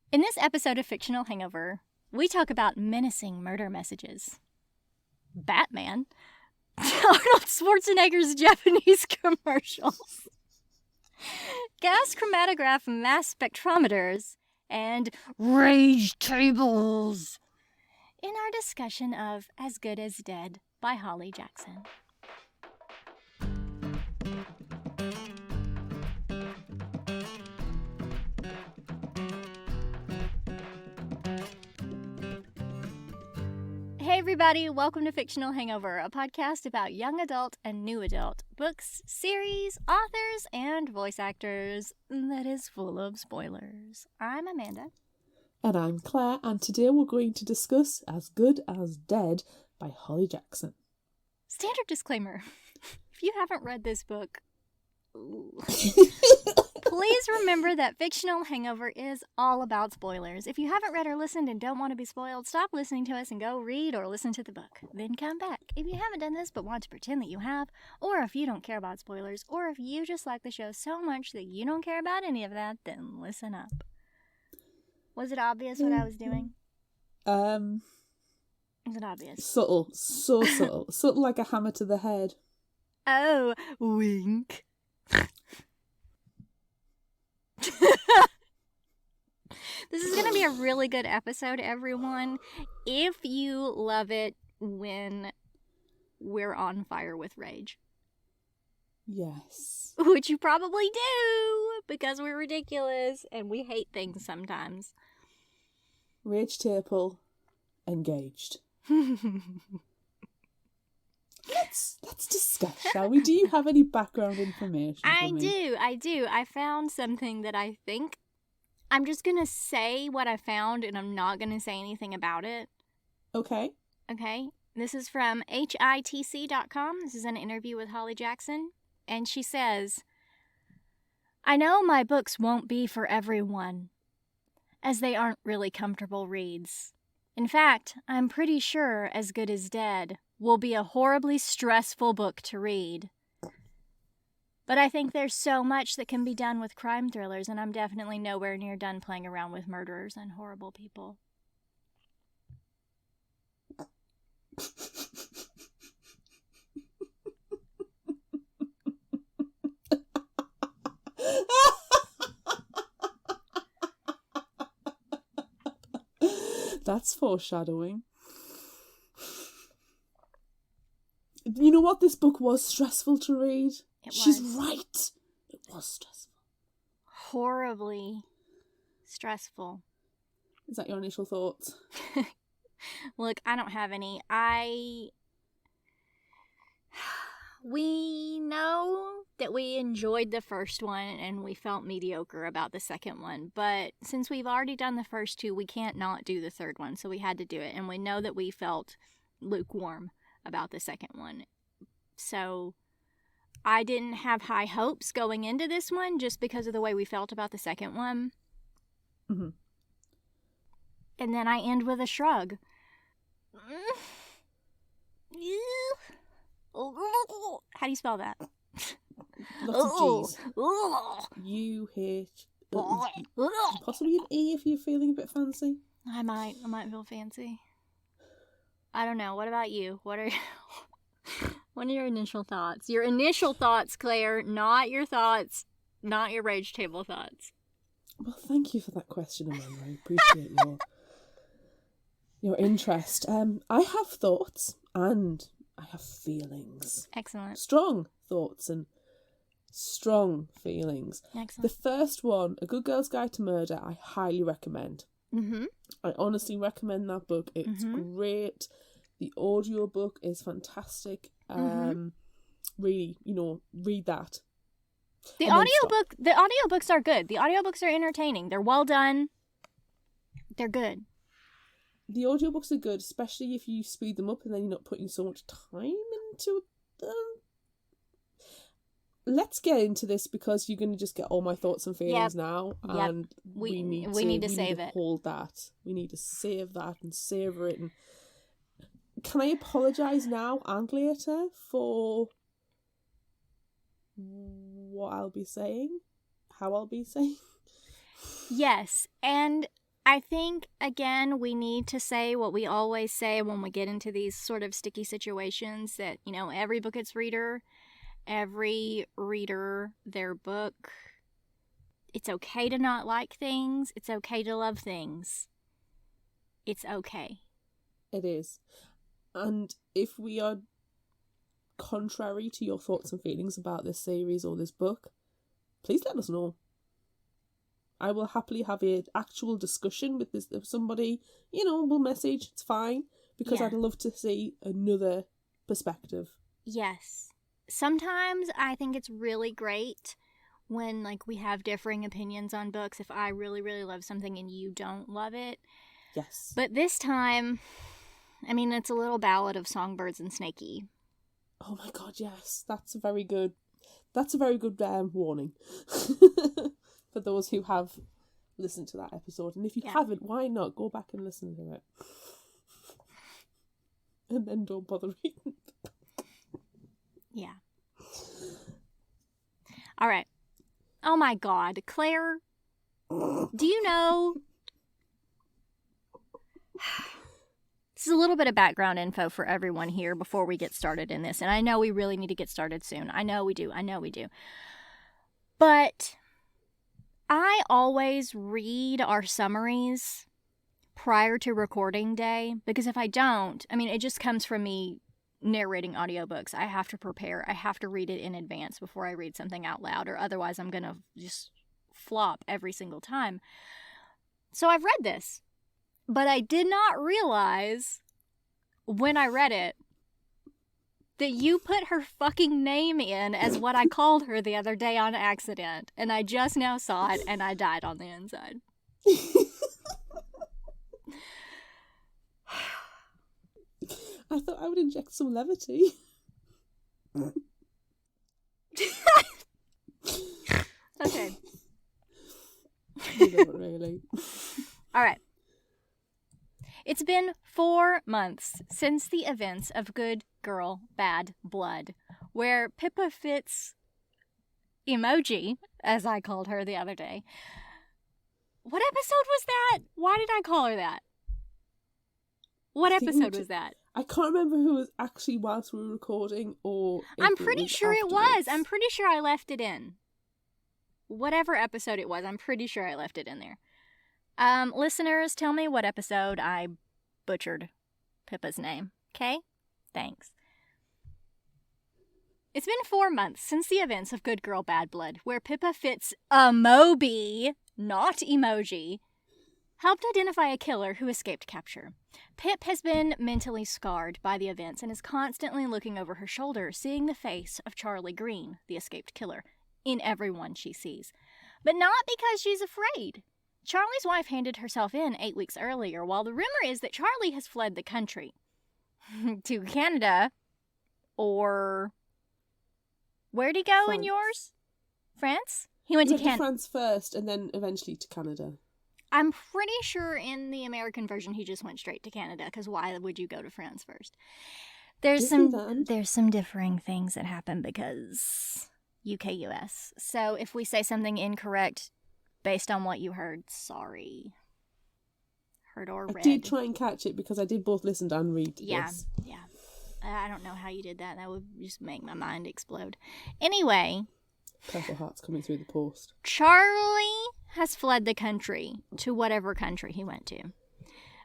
In this episode of Fictional Hangover, we talk about menacing murder messages, Batman, Arnold Schwarzenegger's Japanese commercials, gas chromatograph mass spectrometers, and rage tables in our discussion of As Good as Dead by Holly Jackson. Hey everybody, welcome to Fictional Hangover, a podcast about young adult and new adult books, series, authors, and voice actors that is full of spoilers. I'm Amanda. And I'm Claire, and today we're going to discuss As Good as Dead by Holly Jackson. Standard disclaimer, if you haven't read this book, please remember that Fictional Hangover is all about spoilers. If you haven't read or listened and don't want to be spoiled, stop listening to us and go read or listen to the book. Then come back. If you haven't done this but want to pretend that you have, or if you don't care about spoilers, or if you just like the show so much that you don't care about any of that, then listen up. Was it obvious what I was doing? Was it obvious? Subtle. So subtle. Subtle like a hammer to the head. Oh, wink. This is going to be a really good episode, everyone, if you love it when we're on fire with rage. Yes. Which you probably do, because we're ridiculous and we hate things sometimes. Rage table engaged. Let's discuss, shall we? Do you have any background information for me? I do. I found something that I think... I'm just going to say what I found, and I'm not going to say anything about it. Okay. Okay. This is from hitc.com. This is an interview with Holly Jackson. And she says, I know my books won't be for everyone, as they aren't really comfortable reads. In fact, I'm pretty sure As Good as Dead will be a horribly stressful book to read. But I think there's so much that can be done with crime thrillers, and I'm definitely nowhere near done playing around with murderers and horrible people. That's foreshadowing. You know what? This book was stressful to read. She's right. It was stressful. Horribly stressful. Is that your initial thoughts? Look, I don't have any. We know that we enjoyed the first one and we felt mediocre about the second one. But since we've already done the first two, we can't not do the third one. So we had to do it. And we know that we felt lukewarm about the second one. So I didn't have high hopes going into this one just because of the way we felt about the second one. Mm-hmm. And then I end with a shrug. How do you spell that? Lots of G's. U-H... Possibly an E if you're feeling a bit fancy. I might feel fancy. I don't know. What about you? What are your initial thoughts? Your initial thoughts, Claire, not your thoughts, not your rage table thoughts. Well, thank you for that question, Amanda. I appreciate your interest. I have thoughts and I have feelings. Excellent. Strong thoughts and strong feelings. Excellent. The first one, A Good Girl's Guide to Murder, I highly recommend. Mm-hmm. I honestly recommend that book. It's great. The audiobook is fantastic. Really, read that. The audiobooks are good. The audiobooks are entertaining. They're well done. They're good. The audiobooks are good, especially if you speed them up and then you're not putting so much time into them. Let's get into this because you're going to just get all my thoughts and feelings now. Yep. And we need to save it. Hold that. We need to save that and savour it. And can I apologise now and later for what I'll be saying? How I'll be saying? Yes, and I think, again, we need to say what we always say when we get into these sort of sticky situations, that, you know, every book its reader, every reader their book. It's okay to not like things. It's okay to love things. It's okay. It is. And if we are contrary to your thoughts and feelings about this series or this book, please let us know. I will happily have an actual discussion with somebody. You know, we'll message. It's fine. Because I'd love to see another perspective. Yes. Sometimes I think it's really great when, like, we have differing opinions on books. If I really, really love something and you don't love it. Yes. But this time, I mean, it's a little ballad of songbirds and Snakey. Oh my god, yes. That's a very good warning. For those who have listened to that episode. And if you haven't, why not? Go back and listen to it. And then don't bother reading. Yeah. All right. Oh my god, Claire, do you know... This is a little bit of background info for everyone here before we get started in this. And I know we really need to get started soon. I know we do. But I always read our summaries prior to recording day, because if I don't, I mean, it just comes from me narrating audiobooks. I have to prepare. I have to read it in advance before I read something out loud, or otherwise I'm going to just flop every single time. So I've read this, but I did not realize when I read it that you put her fucking name in as what I called her the other day on accident. And I just now saw it, and I died on the inside. I thought I would inject some levity. Okay. You don't really. All right. It's been 4 months since the events of Good Girl, Bad Blood, where Pippa Fitz emoji, as I called her the other day. What episode was that? Why did I call her that? What episode was that? I can't remember who was actually whilst we were recording, or I'm pretty sure it was. afterwards. I'm pretty sure I left it in. Whatever episode it was, I'm pretty sure I left it in there. Listeners, tell me what episode I butchered Pippa's name. Okay? Thanks. It's been 4 months since the events of Good Girl, Bad Blood, where Pippa Fitz Moby, not emoji, helped identify a killer who escaped capture. Pip has been mentally scarred by the events and is constantly looking over her shoulder, seeing the face of Charlie Green, the escaped killer, in everyone she sees. But not because she's afraid. Charlie's wife handed herself in 8 weeks earlier, while the rumor is that Charlie has fled the country. To Canada, or... Where'd he go France. in yours? France? He went to Canada. France first, and then eventually to Canada. I'm pretty sure in the American version he just went straight to Canada, because why would you go to France first? There's some differing things that happen because UK-US. So if we say something incorrect based on what you heard, sorry. Heard or read. I did try and catch it because I did both listen and read this. Yeah. I don't know how you did that. That would just make my mind explode. Anyway. Purple Heart's coming through the post. Charlie has fled the country, to whatever country he went to.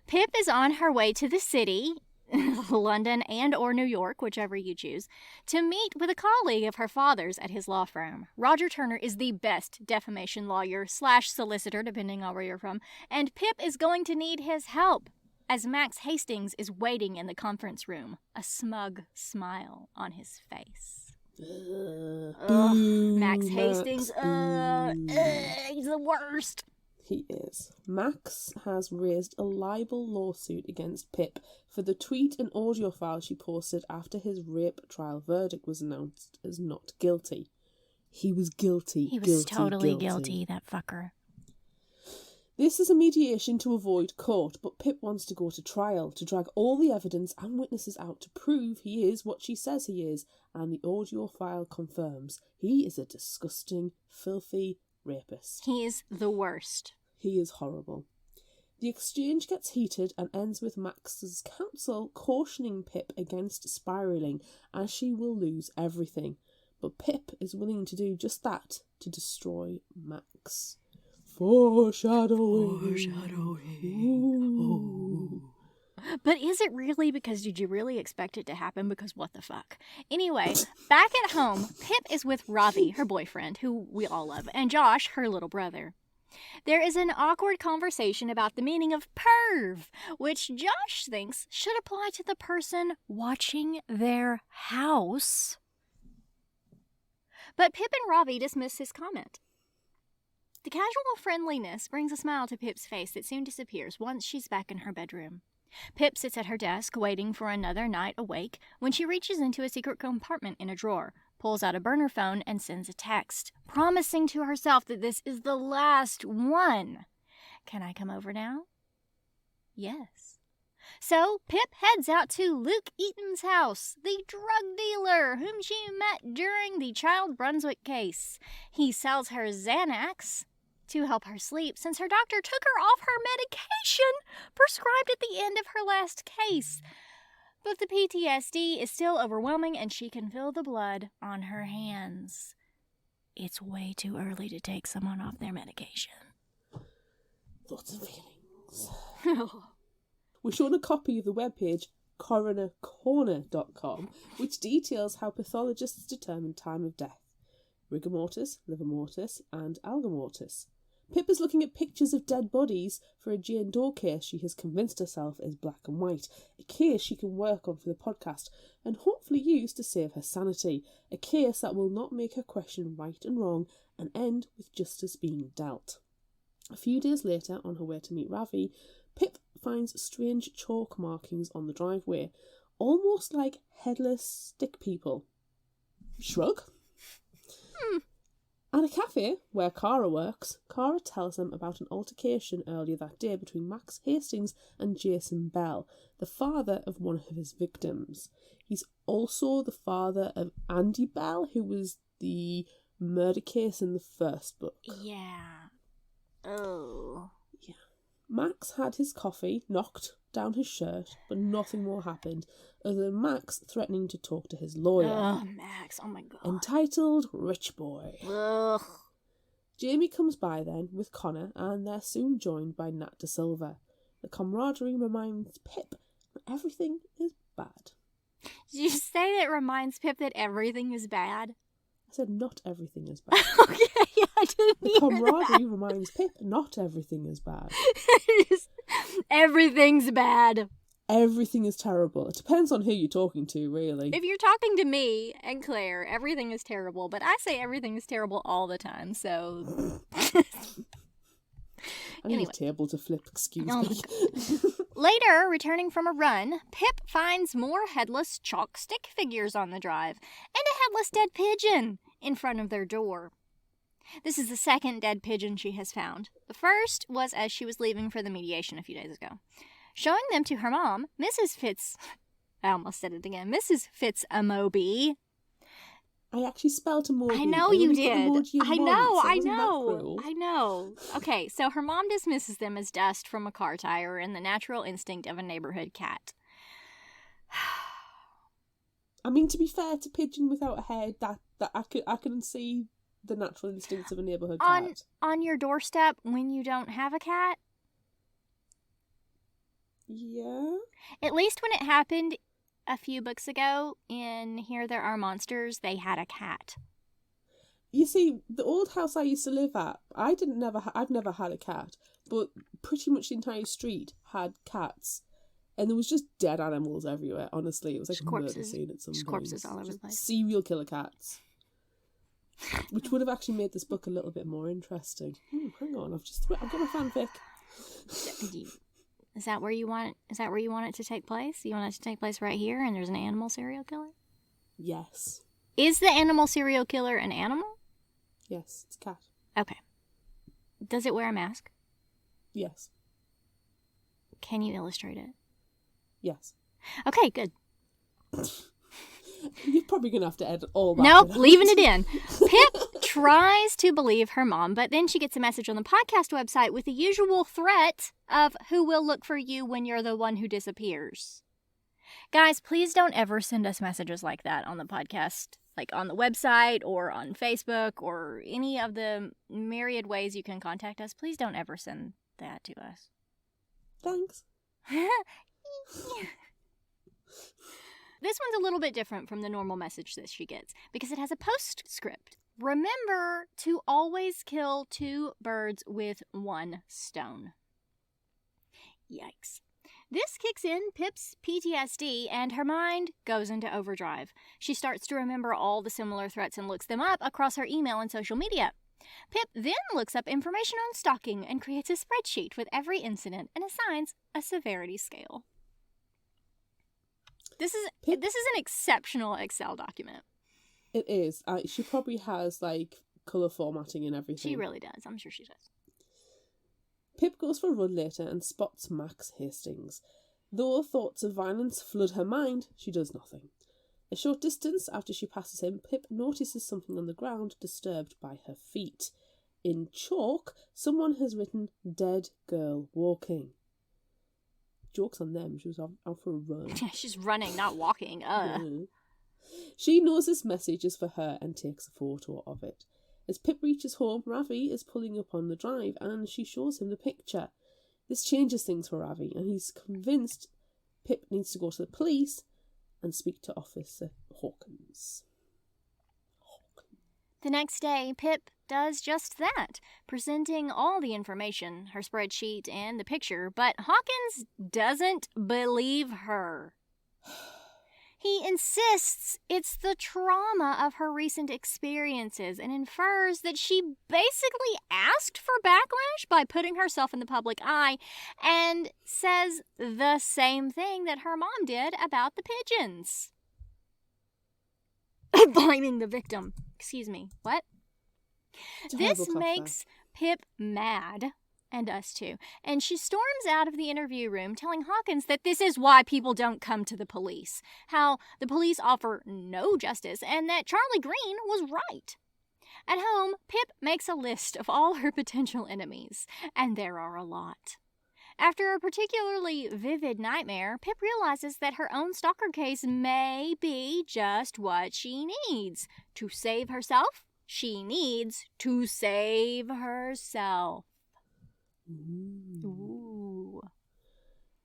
Pip is on her way to the city, London and or New York, whichever you choose, to meet with a colleague of her father's at his law firm. Roger Turner is the best defamation lawyer / solicitor, depending on where you're from, and Pip is going to need his help, as Max Hastings is waiting in the conference room, a smug smile on his face. Max Hastings, he's the worst. He is. Max has raised a libel lawsuit against Pip for the tweet and audio file she posted after his rape trial verdict was announced as not guilty. He was guilty. He was totally guilty, that fucker. This is a mediation to avoid court, but Pip wants to go to trial to drag all the evidence and witnesses out to prove he is what she says he is, and the audio file confirms he is a disgusting, filthy rapist. He is the worst. He is horrible. The exchange gets heated and ends with Max's counsel cautioning Pip against spiralling, as she will lose everything. But Pip is willing to do just that to destroy Max. Foreshadowing. Ooh. But is it really? Because did you really expect it to happen? Because what the fuck? Anyway, back at home, Pip is with Ravi, her boyfriend, who we all love, and Josh, her little brother. There is an awkward conversation about the meaning of perv, which Josh thinks should apply to the person watching their house. But Pip and Ravi dismiss his comment. The casual friendliness brings a smile to Pip's face that soon disappears once she's back in her bedroom. Pip sits at her desk waiting for another night awake when she reaches into a secret compartment in a drawer, pulls out a burner phone, and sends a text, promising to herself that this is the last one. Can I come over now? Yes. So Pip heads out to Luke Eaton's house, the drug dealer whom she met during the Child Brunswick case. He sells her Xanax to help her sleep since her doctor took her off her medication prescribed at the end of her last case. But the PTSD is still overwhelming and she can feel the blood on her hands. It's way too early to take someone off their medication. Lots of feelings. We're shown a copy of the webpage coronercorner.com, which details how pathologists determine time of death. Rigor mortis, liver mortis, and alga mortis. Pip is looking at pictures of dead bodies for a Jane Doe case she has convinced herself is black and white, a case she can work on for the podcast and hopefully use to save her sanity, a case that will not make her question right and wrong and end with justice being dealt. A few days later, on her way to meet Ravi, Pip finds strange chalk markings on the driveway, almost like headless stick people. Shrug. At a cafe where Cara works, Cara tells them about an altercation earlier that day between Max Hastings and Jason Bell, the father of one of his victims. He's also the father of Andy Bell, who was the murder case in the first book. Yeah. Oh. Yeah. Max had his coffee knocked down his shirt, but nothing more happened other than Max threatening to talk to his lawyer. Ugh, Max, oh my god. Entitled Rich Boy. Ugh. Jamie comes by then with Connor, and they're soon joined by Nat De Silva. The camaraderie reminds Pip that everything is bad. Did you say that reminds Pip that everything is bad? I said not everything is bad. Okay, yeah, I didn't The hear camaraderie reminds Pip not everything is bad. Everything's bad. Everything is terrible. It depends on who you're talking to, really. If you're talking to me and Claire, everything is terrible, but I say everything is terrible all the time, so... I need a table to flip, excuse me. Later, returning from a run, Pip finds more headless chalk stick figures on the drive, and a headless dead pigeon in front of their door. This is the second dead pigeon she has found. The first was as she was leaving for the mediation a few days ago. Showing them to her mom, Mrs. Fitz-Amobi. I actually spelled Amobi. I know you did. I I know. Okay, so her mom dismisses them as dust from a car tire and the natural instinct of a neighborhood cat. I mean, to be fair, to pigeon without a head, that I can see the natural instincts of a neighborhood cat. On your doorstep when you don't have a cat? Yeah. At least when it happened a few books ago in Here There Are Monsters, they had a cat. You see, the old house I used to live at, I've never had a cat, but pretty much the entire street had cats. And there was just dead animals everywhere, honestly. It was like a murder scene at some point. Corpses all over the place. Serial killer cats. Which would have actually made this book a little bit more interesting. Hang on, I've got a fanfic. Is that where you want it to take place? You want it to take place right here and there's an animal serial killer? Yes. Is the animal serial killer an animal? Yes, it's a cat. Okay. Does it wear a mask? Yes. Can you illustrate it? Yes. Okay, good. You're probably going to have to edit all that. Nope, leaving it in. Pip tries to believe her mom, but then she gets a message on the podcast website with the usual threat of who will look for you when you're the one who disappears. Guys, please don't ever send us messages like that on the podcast, like on the website or on Facebook or any of the myriad ways you can contact us. Please don't ever send that to us. Thanks. This one's a little bit different from the normal message that she gets because it has a postscript. Remember to always kill 2 birds with 1 stone. Yikes. This kicks in Pip's PTSD and her mind goes into overdrive. She starts to remember all the similar threats and looks them up across her email and social media. Pip then looks up information on stalking and creates a spreadsheet with every incident and assigns a severity scale. This is an exceptional Excel document. It is. She probably has, like, colour formatting and everything. She really does. I'm sure she does. Pip goes for a run later and spots Max Hastings. Though thoughts of violence flood her mind, she does nothing. A short distance after she passes him, Pip notices something on the ground disturbed by her feet. In chalk, someone has written, "Dead girl walking." Joke's on them, she was out for a run. She's running, not walking. Yeah. She knows this message is for her and takes a photo of it. As Pip reaches home, Ravi is pulling up on the drive and she shows him the picture. This changes things for Ravi and he's convinced Pip needs to go to the police and speak to Officer Hawkins. The next day, Pip does just that, presenting all the information, her spreadsheet and the picture, but Hawkins doesn't believe her. He insists it's the trauma of her recent experiences and infers that she basically asked for backlash by putting herself in the public eye and says the same thing that her mom did about the pigeons. Blaming the victim. Excuse me. What? This makes Pip mad, and us too, and she storms out of the interview room telling Hawkins that this is why people don't come to the police, how the police offer no justice, and that Charlie Green was right. At home, Pip makes a list of all her potential enemies, and there are a lot. After a particularly vivid nightmare, Pip realizes that her own stalker case may be just what she needs. To save herself, she needs to save herself. Ooh.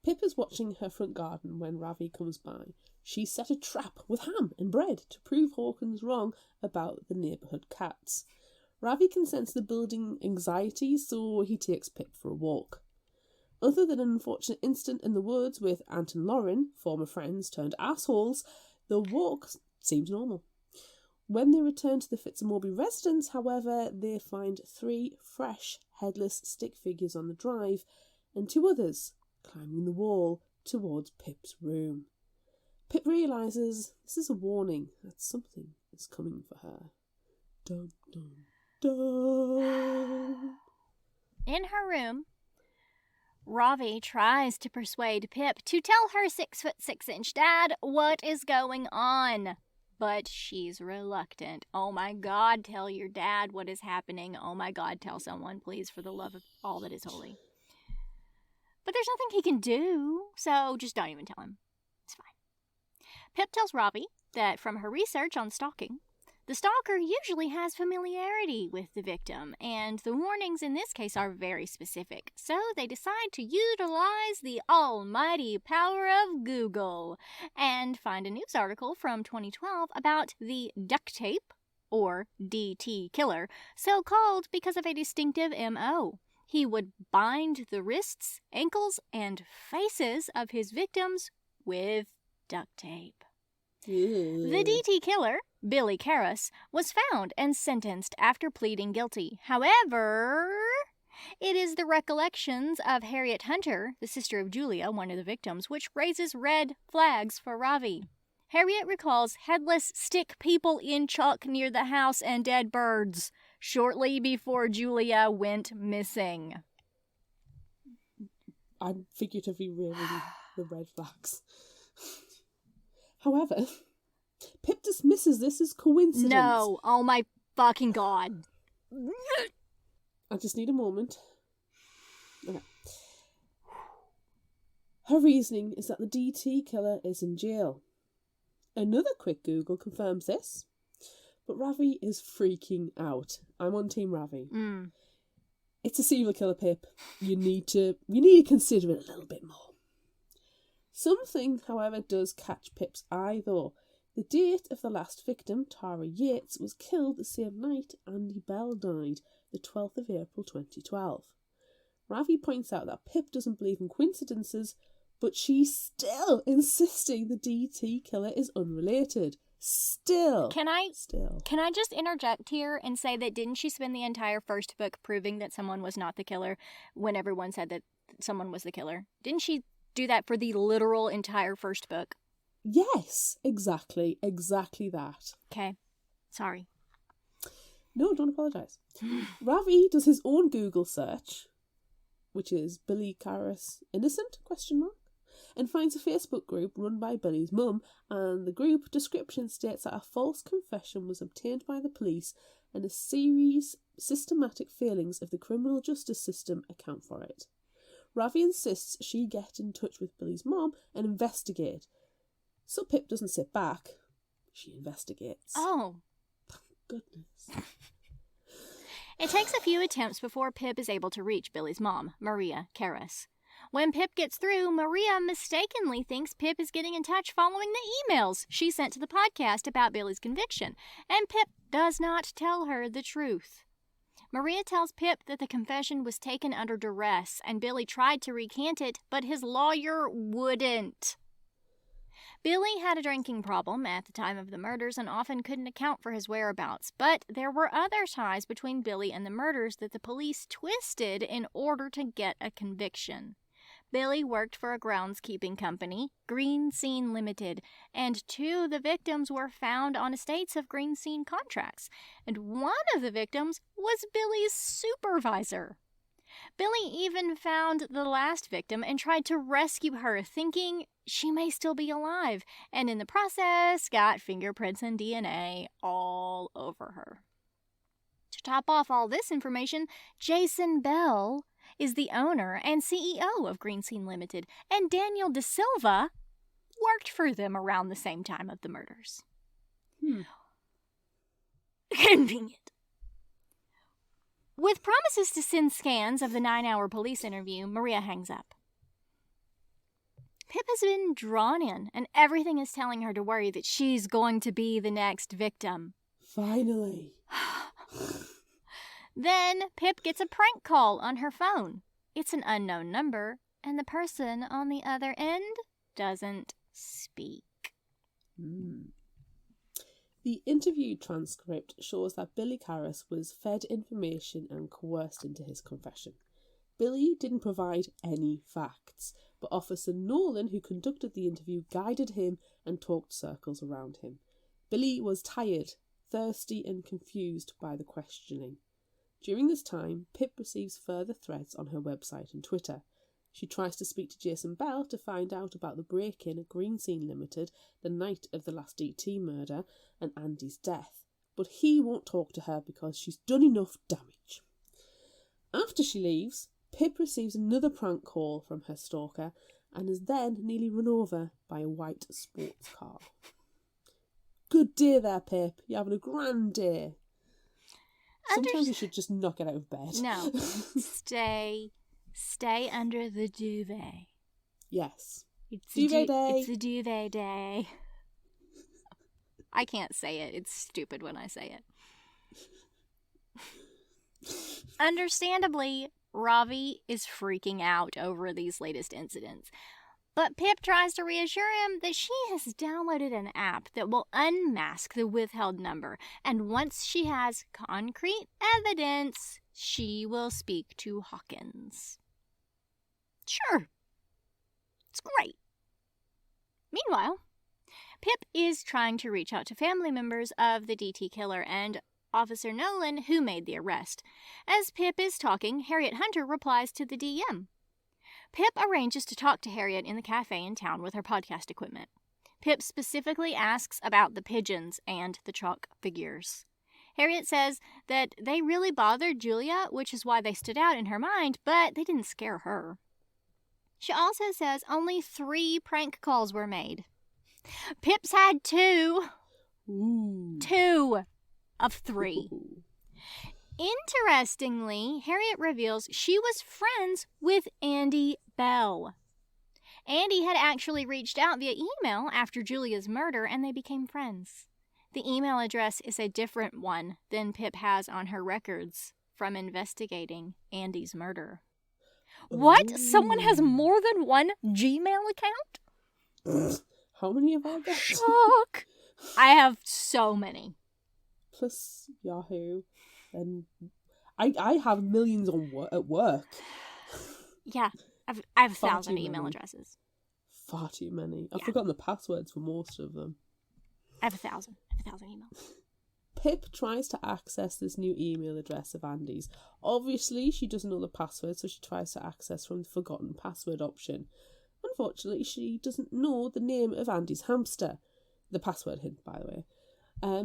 Pip is watching her front garden when Ravi comes by. She set a trap with ham and bread to prove Hawkins wrong about the neighbourhood cats. Ravi can sense the building anxiety, so he takes Pip for a walk. Other than an unfortunate incident in the woods with Ant and Lauren, former friends turned assholes, the walk seems normal. When they return to the Fitzmoby residence, however, they find 3 fresh, headless stick figures on the drive, and 2 others climbing the wall towards Pip's room. Pip realises this is a warning that something is coming for her. Dun, dun, dun. In her room, Ravi tries to persuade Pip to tell her 6'6" dad what is going on. But she's reluctant. Oh my God, tell your dad what is happening. Oh my God, tell someone, please, for the love of all that is holy. But there's nothing he can do, so just don't even tell him. It's fine. Pip tells Ravi that from her research on stalking, the stalker usually has familiarity with the victim, and the warnings in this case are very specific. So they decide to utilize the almighty power of Google and find a news article from 2012 about the duct tape, or DT killer, so called because of a distinctive MO. He would bind the wrists, ankles, and faces of his victims with duct tape. Ew. The DT killer, Billy Karras, was found and sentenced after pleading guilty. However, it is the recollections of Harriet Hunter, the sister of Julia, one of the victims, which raises red flags for Ravi. Harriet recalls headless stick people in chalk near the house and dead birds shortly before Julia went missing. I'm figuratively reeling the red flags. However, Pip dismisses this as coincidence. No, oh my fucking god. I just need a moment. Okay. Her reasoning is that the DT killer is in jail. Another quick Google confirms this, but Ravi is freaking out. I'm on Team Ravi. It's a serial killer, Pip. You need to consider it a little bit more. Something, however, does catch Pip's eye, though. The date of the last victim, Tara Yates, was killed the same night Andy Bell died, the 12th of April 2012. Ravi points out that Pip doesn't believe in coincidences, but she's still insisting the DT killer is unrelated. Still. Can I just interject here and say that didn't she spend the entire first book proving that someone was not the killer when everyone said that someone was the killer? Didn't she do that for the literal entire first book? Yes, exactly that. Okay, sorry. No, don't apologise. Ravi does his own Google search, which is Billy Karras innocent? ? And finds a Facebook group run by Billy's mum, and the group description states that a false confession was obtained by the police and a series systematic failings of the criminal justice system account for it. Ravi insists she get in touch with Billy's mum and investigate. So Pip doesn't sit back, she investigates. Oh. Thank goodness. It takes a few attempts before Pip is able to reach Billy's mom, Maria Karras. When Pip gets through, Maria mistakenly thinks Pip is getting in touch following the emails she sent to the podcast about Billy's conviction, and Pip does not tell her the truth. Maria tells Pip that the confession was taken under duress, and Billy tried to recant it, but his lawyer wouldn't. Billy had a drinking problem at the time of the murders and often couldn't account for his whereabouts, but there were other ties between Billy and the murders that the police twisted in order to get a conviction. Billy worked for a groundskeeping company, Green Scene Limited, and 2 of the victims were found on estates of Green Scene contracts, and one of the victims was Billy's supervisor. Billy even found the last victim and tried to rescue her, thinking she may still be alive, and in the process got fingerprints and DNA all over her. To top off all this information, Jason Bell is the owner and CEO of Green Scene Limited, and Daniel De Silva worked for them around the same time of the murders. Convenient. With promises to send scans of the 9-hour police interview, Maria hangs up. Pip has been drawn in, and everything is telling her to worry that she's going to be the next victim. Finally. Then Pip gets a prank call on her phone. It's an unknown number, and the person on the other end doesn't speak. The interview transcript shows that Billy Karras was fed information and coerced into his confession. Billy didn't provide any facts, but Officer Nolan, who conducted the interview, guided him and talked circles around him. Billy was tired, thirsty and confused by the questioning. During this time, Pip receives further threats on her website and Twitter. She tries to speak to Jason Bell to find out about the break-in at Green Scene Limited the night of the last DT murder and Andy's death, but he won't talk to her because she's done enough damage. After she leaves, Pip receives another prank call from her stalker and is then nearly run over by a white sports car. Good day there, Pip. You're having a grand day. Sometimes you should just not get out of bed. No. Stay under the duvet. Yes. It's duvet day. It's the duvet day. I can't say it. It's stupid when I say it. Understandably, Ravi is freaking out over these latest incidents. But Pip tries to reassure him that she has downloaded an app that will unmask the withheld number, and once she has concrete evidence, she will speak to Hawkins. Sure. It's great. Meanwhile, Pip is trying to reach out to family members of the DT killer and Officer Nolan, who made the arrest. As Pip is talking, Harriet Hunter replies to the DM. Pip arranges to talk to Harriet in the cafe in town with her podcast equipment. Pip specifically asks about the pigeons and the chalk figures. Harriet says that they really bothered Julia, which is why they stood out in her mind, but they didn't scare her. She also says only 3 prank calls were made. Pip's had 2. Ooh. 2 of 3. Ooh. Interestingly, Harriet reveals she was friends with Andy Bell. Andy had actually reached out via email after Julia's murder, and they became friends. The email address is a different one than Pip has on her records from investigating Andy's murder. What? Ooh. Someone has more than one Gmail account? How many have I got? Shock! I have so many. Plus Yahoo. And I have millions at work. Yeah, I have Far 1,000 too email many. addresses. Far too many. I've Yeah. forgotten the passwords for most of them. I have 1,000. I have 1,000 emails. Pip tries to access this new email address of Andy's. Obviously, she doesn't know the password, so she tries to access from the forgotten password option. Unfortunately, she doesn't know the name of Andy's hamster. The password hint, by the way.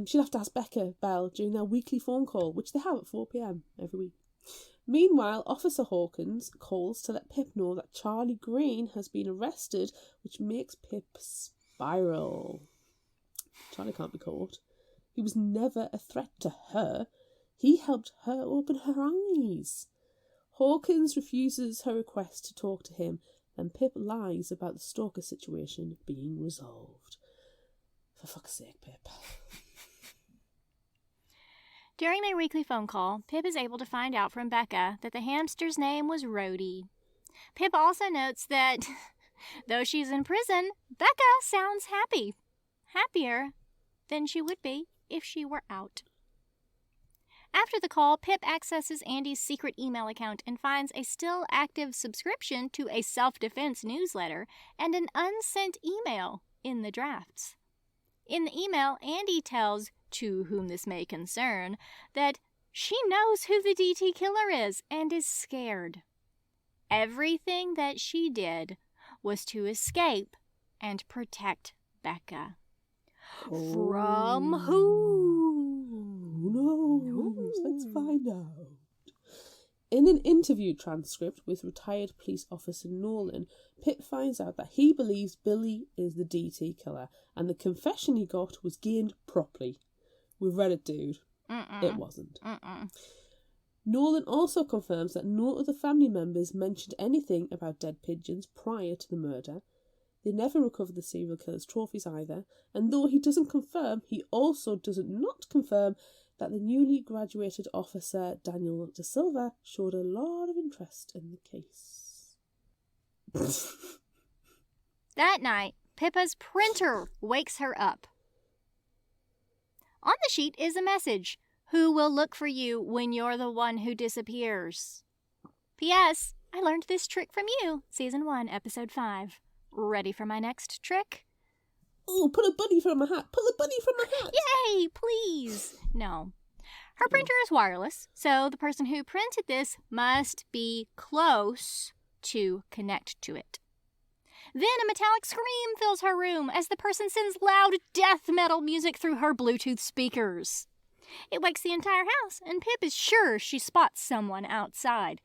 She'll have to ask Becca Bell during their weekly phone call, which they have at 4 p.m. every week. Meanwhile, Officer Hawkins calls to let Pip know that Charlie Green has been arrested, which makes Pip spiral. Charlie can't be caught. He was never a threat to her. He helped her open her eyes. Hawkins refuses her request to talk to him, and Pip lies about the stalker situation being resolved. For fuck's sake, Pip. During their weekly phone call, Pip is able to find out from Becca that the hamster's name was Rhodey. Pip also notes that, though she's in prison, Becca sounds happy. Happier than she would be if she were out. After the call, Pip accesses Andy's secret email account and finds a still active subscription to a self-defense newsletter and an unsent email in the drafts. In the email, Andy tells, to whom this may concern, that she knows who the DT killer is and is scared. Everything that she did was to escape and protect Becca. From who? Who knows? Let's find out. In an interview transcript with retired police officer Nolan, Pip finds out that he believes Billy is the DT killer, and the confession he got was gained properly. We've read it, dude. It wasn't. Nolan also confirms that no other family members mentioned anything about dead pigeons prior to the murder. They never recovered the serial killer's trophies either, and though he doesn't confirm, he also doesn't not confirm that the newly graduated officer Daniel De Silva showed a lot of interest in the case. That night, Pippa's printer wakes her up. On the sheet is a message. Who will look for you when you're the one who disappears? P.S. I learned this trick from you. Season 1, Episode 5. Ready for my next trick? Oh, pull a bunny from my hat. Pull a bunny from my hat. Yay, please. No. Her printer is wireless, so the person who printed this must be close to connect to it. Then a metallic scream fills her room as the person sends loud death metal music through her Bluetooth speakers. It wakes the entire house, and Pip is sure she spots someone outside.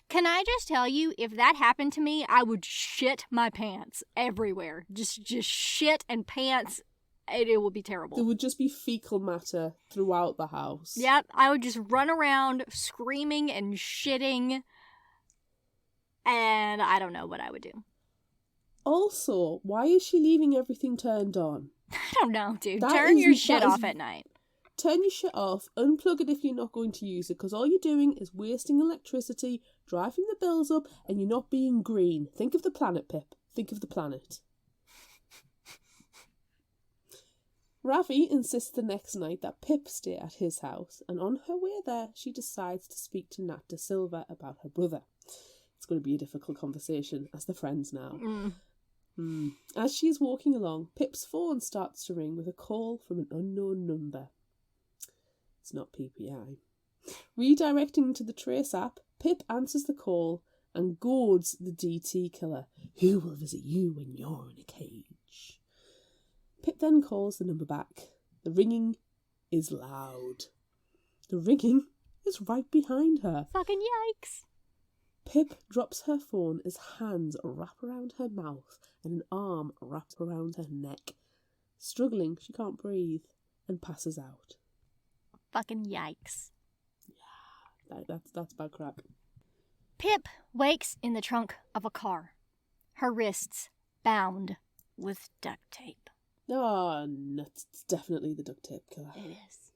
Can I just tell you, if that happened to me, I would shit my pants everywhere. Just shit and pants. It would be terrible. There would just be fecal matter throughout the house. Yep, I would just run around screaming and shitting, and I don't know what I would do. Also, why is she leaving everything turned on? I don't know, dude. Turn your shit off at night. Turn your shit off, unplug it if you're not going to use it, because all you're doing is wasting electricity, driving the bills up, and you're not being green. Think of the planet, Pip. Think of the planet. Ravi insists the next night that Pip stay at his house, and on her way there, she decides to speak to Nat De Silva about her brother. It's going to be a difficult conversation, as they're friends now. As she's walking along, Pip's phone starts to ring with a call from an unknown number. It's not PPI. Redirecting to the Trace app, Pip answers the call and goads the DT killer, who will visit you when you're in a cage. Pip then calls the number back. The ringing is loud. The ringing is right behind her. Fucking yikes. Pip drops her phone as hands wrap around her mouth and an arm wraps around her neck. Struggling, she can't breathe and passes out. Fucking yikes. Yeah, that's bad crap. Pip wakes in the trunk of a car, her wrists bound with duct tape. Oh, nuts. It's definitely the duct tape killer. It is.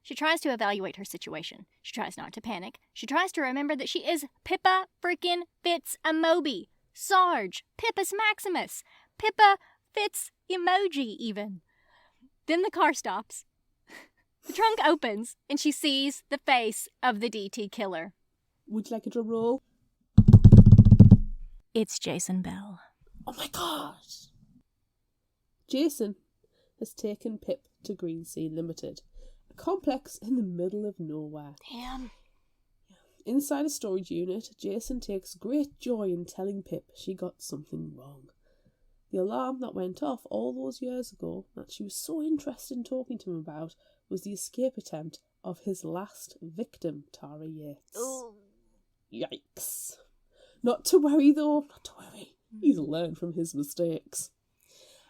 She tries to evaluate her situation. She tries not to panic. She tries to remember that she is Pippa freaking Fitz Emobi. Sarge. Pippus Maximus. Pippa Fitz Emoji, even. Then the car stops. The trunk opens, and she sees the face of the DT killer. Would you like a drum roll? It's Jason Bell. Oh my god! Jason has taken Pip to Green Sea Limited, a complex in the middle of nowhere. Damn. Inside a storage unit, Jason takes great joy in telling Pip she got something wrong. The alarm that went off all those years ago that she was so interested in talking to him about was the escape attempt of his last victim, Tara Yates. Ooh. Yikes. Not to worry though, not to worry. He's learned from his mistakes.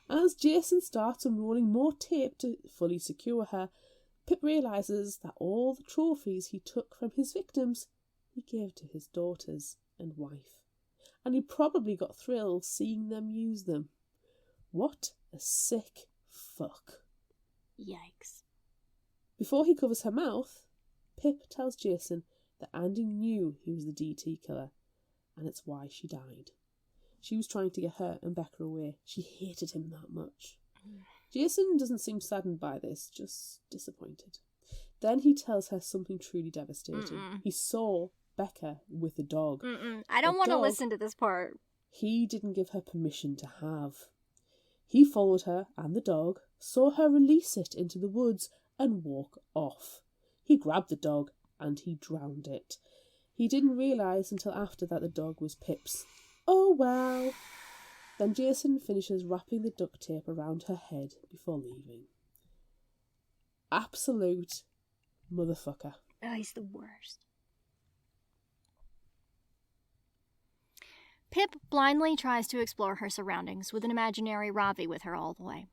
As Jason starts unrolling more tape to fully secure her, Pip realises that all the trophies he took from his victims, he gave to his daughters and wife. And he probably got thrills seeing them use them. What a sick fuck. Yikes. Before he covers her mouth, Pip tells Jason that Andy knew he was the DT killer, and it's why she died. She was trying to get her and Becca away. She hated him that much. Jason doesn't seem saddened by this, just disappointed. Then he tells her something truly devastating. He saw Becca with a dog. I don't want to listen to this part. He didn't give her permission to have. He followed her and the dog, saw her release it into the woods and walk off. He grabbed the dog and he drowned it. He didn't realise until after that the dog was Pip's. Oh well. Then Jason finishes wrapping the duct tape around her head before leaving. Absolute motherfucker. Oh, he's the worst. Pip blindly tries to explore her surroundings with an imaginary Ravi with her all the way.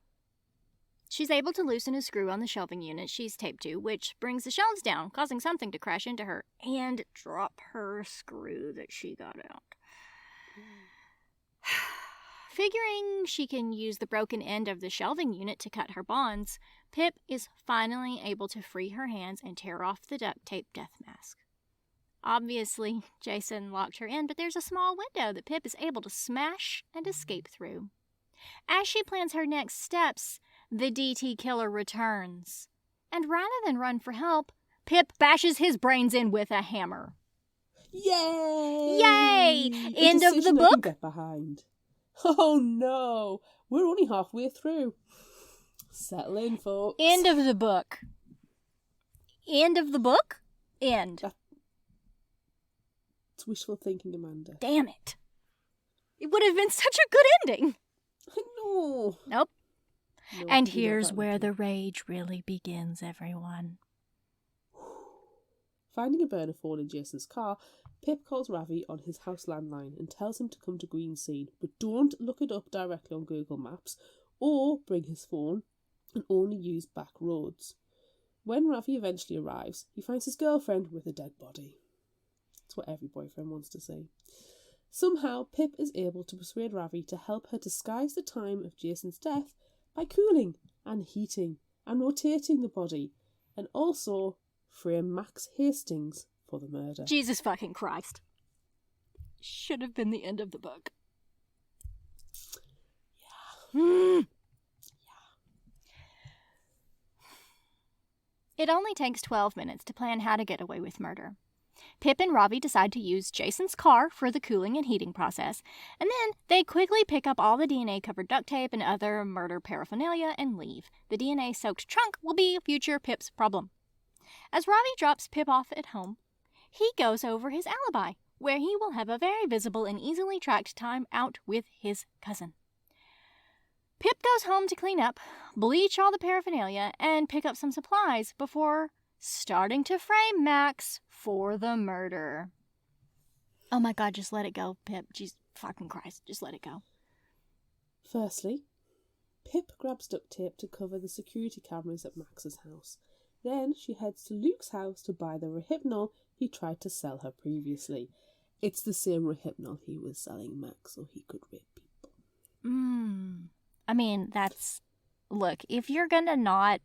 She's able to loosen a screw on the shelving unit she's taped to, which brings the shelves down, causing something to crash into her and drop her screw that she got out. Figuring she can use the broken end of the shelving unit to cut her bonds, Pip is finally able to free her hands and tear off the duct tape death mask. Obviously, Jason locked her in, but there's a small window that Pip is able to smash and escape through. As she plans her next steps, the DT killer returns. And rather than run for help, Pip bashes his brains in with a hammer. Yay! Yay! End of the I can book? get behind. Oh no! We're only halfway through. Settle in, folks. End of the book. End of the book? End. It's wishful thinking, Amanda. Damn it. It would have been such a good ending. I know. Nope. No, And you know here's that where would the rage really begins, everyone. Finding a burner phone in Jason's car, Pip calls Ravi on his house landline and tells him to come to Green Sea, but don't look it up directly on Google Maps or bring his phone and only use back roads. When Ravi eventually arrives, he finds his girlfriend with a dead body. That's what every boyfriend wants to see. Somehow, Pip is able to persuade Ravi to help her disguise the time of Jason's death by cooling and heating and rotating the body, and also frame Max Hastings for the murder. Jesus fucking Christ. Should have been the end of the book. Yeah. It only takes 12 minutes to plan how to get away with murder. Pip and Ravi decide to use Jason's car for the cooling and heating process, and then they quickly pick up all the DNA-covered duct tape and other murder paraphernalia and leave. The DNA-soaked trunk will be future Pip's problem. As Ravi drops Pip off at home, he goes over his alibi, where he will have a very visible and easily tracked time out with his cousin. Pip goes home to clean up, bleach all the paraphernalia, and pick up some supplies before starting to frame Max for the murder. Oh my god, just let it go, Pip. Jesus fucking Christ, just let it go. Firstly, Pip grabs duct tape to cover the security cameras at Max's house. Then she heads to Luke's house to buy the Rohypnol he tried to sell her previously. It's the same Rohypnol he was selling Max so he could rape people. I mean, that's... Look, if you're gonna not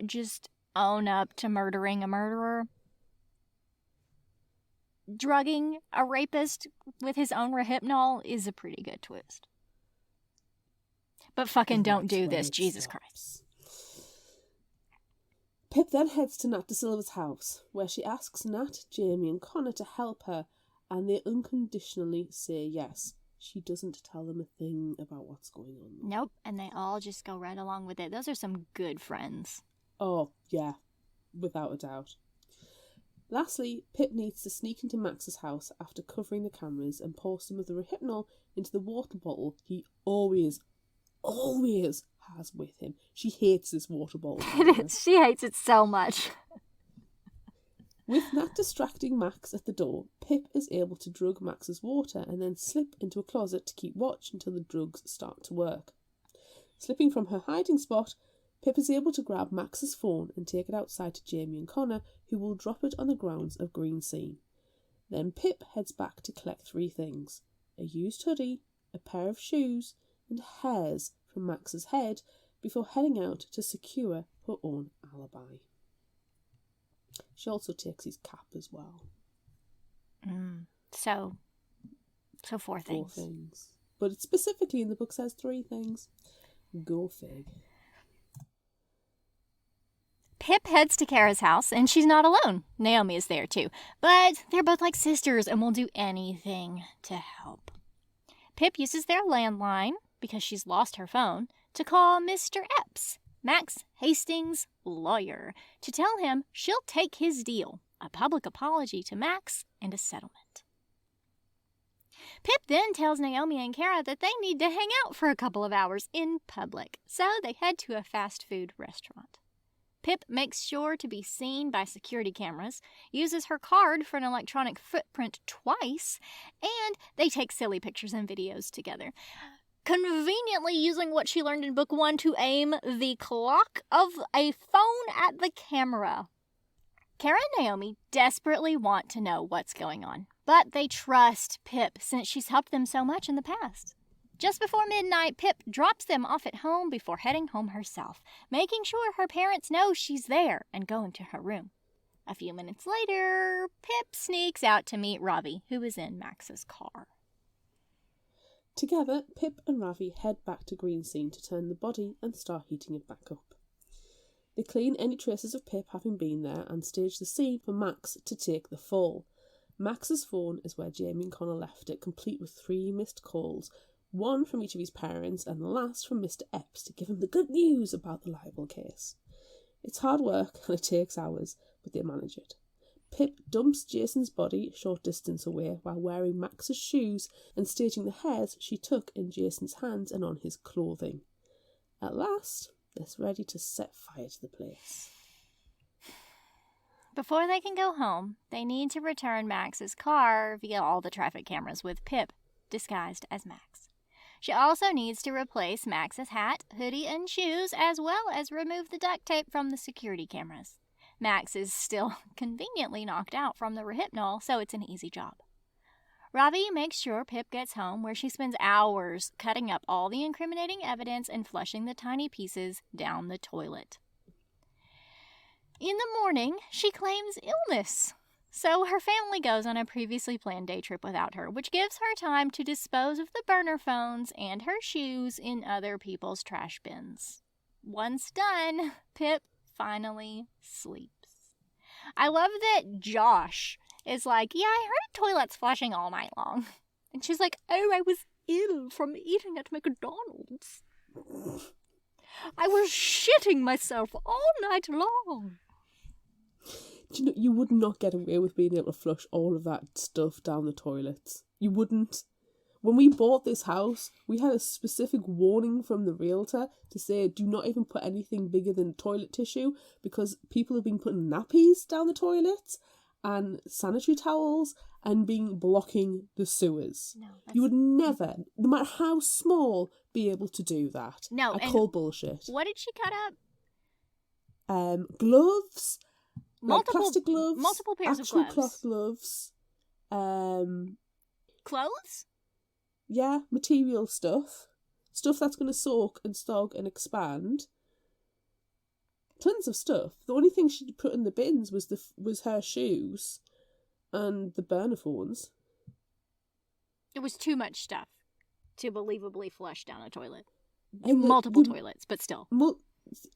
just own up to murdering a murderer, drugging a rapist with his own Rohypnol is a pretty good twist. But fucking don't do this, Jesus Christ. Pip then heads to Nat De Silva's house, where she asks Nat, Jamie and Connor to help her, and they unconditionally say yes. She doesn't tell them a thing about what's going on. Nope, and they all just go right along with it. Those are some good friends. Oh, yeah, without a doubt. Lastly, Pip needs to sneak into Max's house after covering the cameras and pour some of the Rohypnol into the water bottle he always has with him. She hates this water bottle. She hates it so much. With Nat distracting Max at the door, Pip is able to drug Max's water and then slip into a closet to keep watch until the drugs start to work. Slipping from her hiding spot, Pip is able to grab Max's phone and take it outside to Jamie and Connor, who will drop it on the grounds of Green Scene. Then Pip heads back to collect 3 things: a used hoodie, a pair of shoes, and hairs from Max's head before heading out to secure her own alibi. She also takes his cap as well. So 4 things. 4 things. But it specifically in the book says 3 things. Go fig. Pip heads to Kara's house, and she's not alone. Naomi is there too. But they're both like sisters and will do anything to help. Pip uses their landline, because she's lost her phone, to call Mr. Epps, Max Hastings' lawyer, to tell him she'll take his deal, a public apology to Max and a settlement. Pip then tells Naomi and Kara that they need to hang out for a couple of hours in public, so they head to a fast food restaurant. Pip makes sure to be seen by security cameras, uses her card for an electronic footprint twice, and they take silly pictures and videos together, conveniently using what she learned in book 1 to aim the clock of a phone at the camera. Kara and Naomi desperately want to know what's going on, but they trust Pip since she's helped them so much in the past. Just before midnight, Pip drops them off at home before heading home herself, making sure her parents know she's there and going to her room. A few minutes later, Pip sneaks out to meet Ravi, who is in Max's car. Together, Pip and Ravi head back to Green Scene to turn the body and start heating it back up. They clean any traces of Pip having been there and stage the scene for Max to take the fall. Max's phone is where Jamie and Connor left it, complete with 3 missed calls, 1 from each of his parents and the last from Mr. Epps to give him the good news about the libel case. It's hard work and it takes hours, but they manage it. Pip dumps Jason's body a short distance away while wearing Max's shoes and staging the hairs she took in Jason's hands and on his clothing. At last, they're ready to set fire to the place. Before they can go home, they need to return Max's car via all the traffic cameras with Pip disguised as Max. She also needs to replace Max's hat, hoodie, and shoes, as well as remove the duct tape from the security cameras. Max is still conveniently knocked out from the Rohypnol, so it's an easy job. Ravi makes sure Pip gets home, where she spends hours cutting up all the incriminating evidence and flushing the tiny pieces down the toilet. In the morning, she claims illness, so her family goes on a previously planned day trip without her, which gives her time to dispose of the burner phones and her shoes in other people's trash bins. Once done, Pip finally sleeps. I love that Josh is like, yeah, I heard toilets flushing all night long. And she's like, oh, I was ill from eating at McDonald's. I was shitting myself all night long. Do you know, you would not get away with being able to flush all of that stuff down the toilets. You wouldn't. When we bought this house, we had a specific warning from the realtor to say do not even put anything bigger than toilet tissue because people have been putting nappies down the toilets and sanitary towels and blocking the sewers. No, you would never, no matter how small, be able to do that. No, I call bullshit. What did she cut up? Gloves, Multiple plastic gloves, multiple pairs of gloves. cloth gloves, clothes. Yeah, material stuff that's going to soak and stog and expand. Tons of stuff. The only thing she put in the bins was her shoes and the burner phones. It was too much stuff to believably flush down a toilet. Multiple toilets, but still.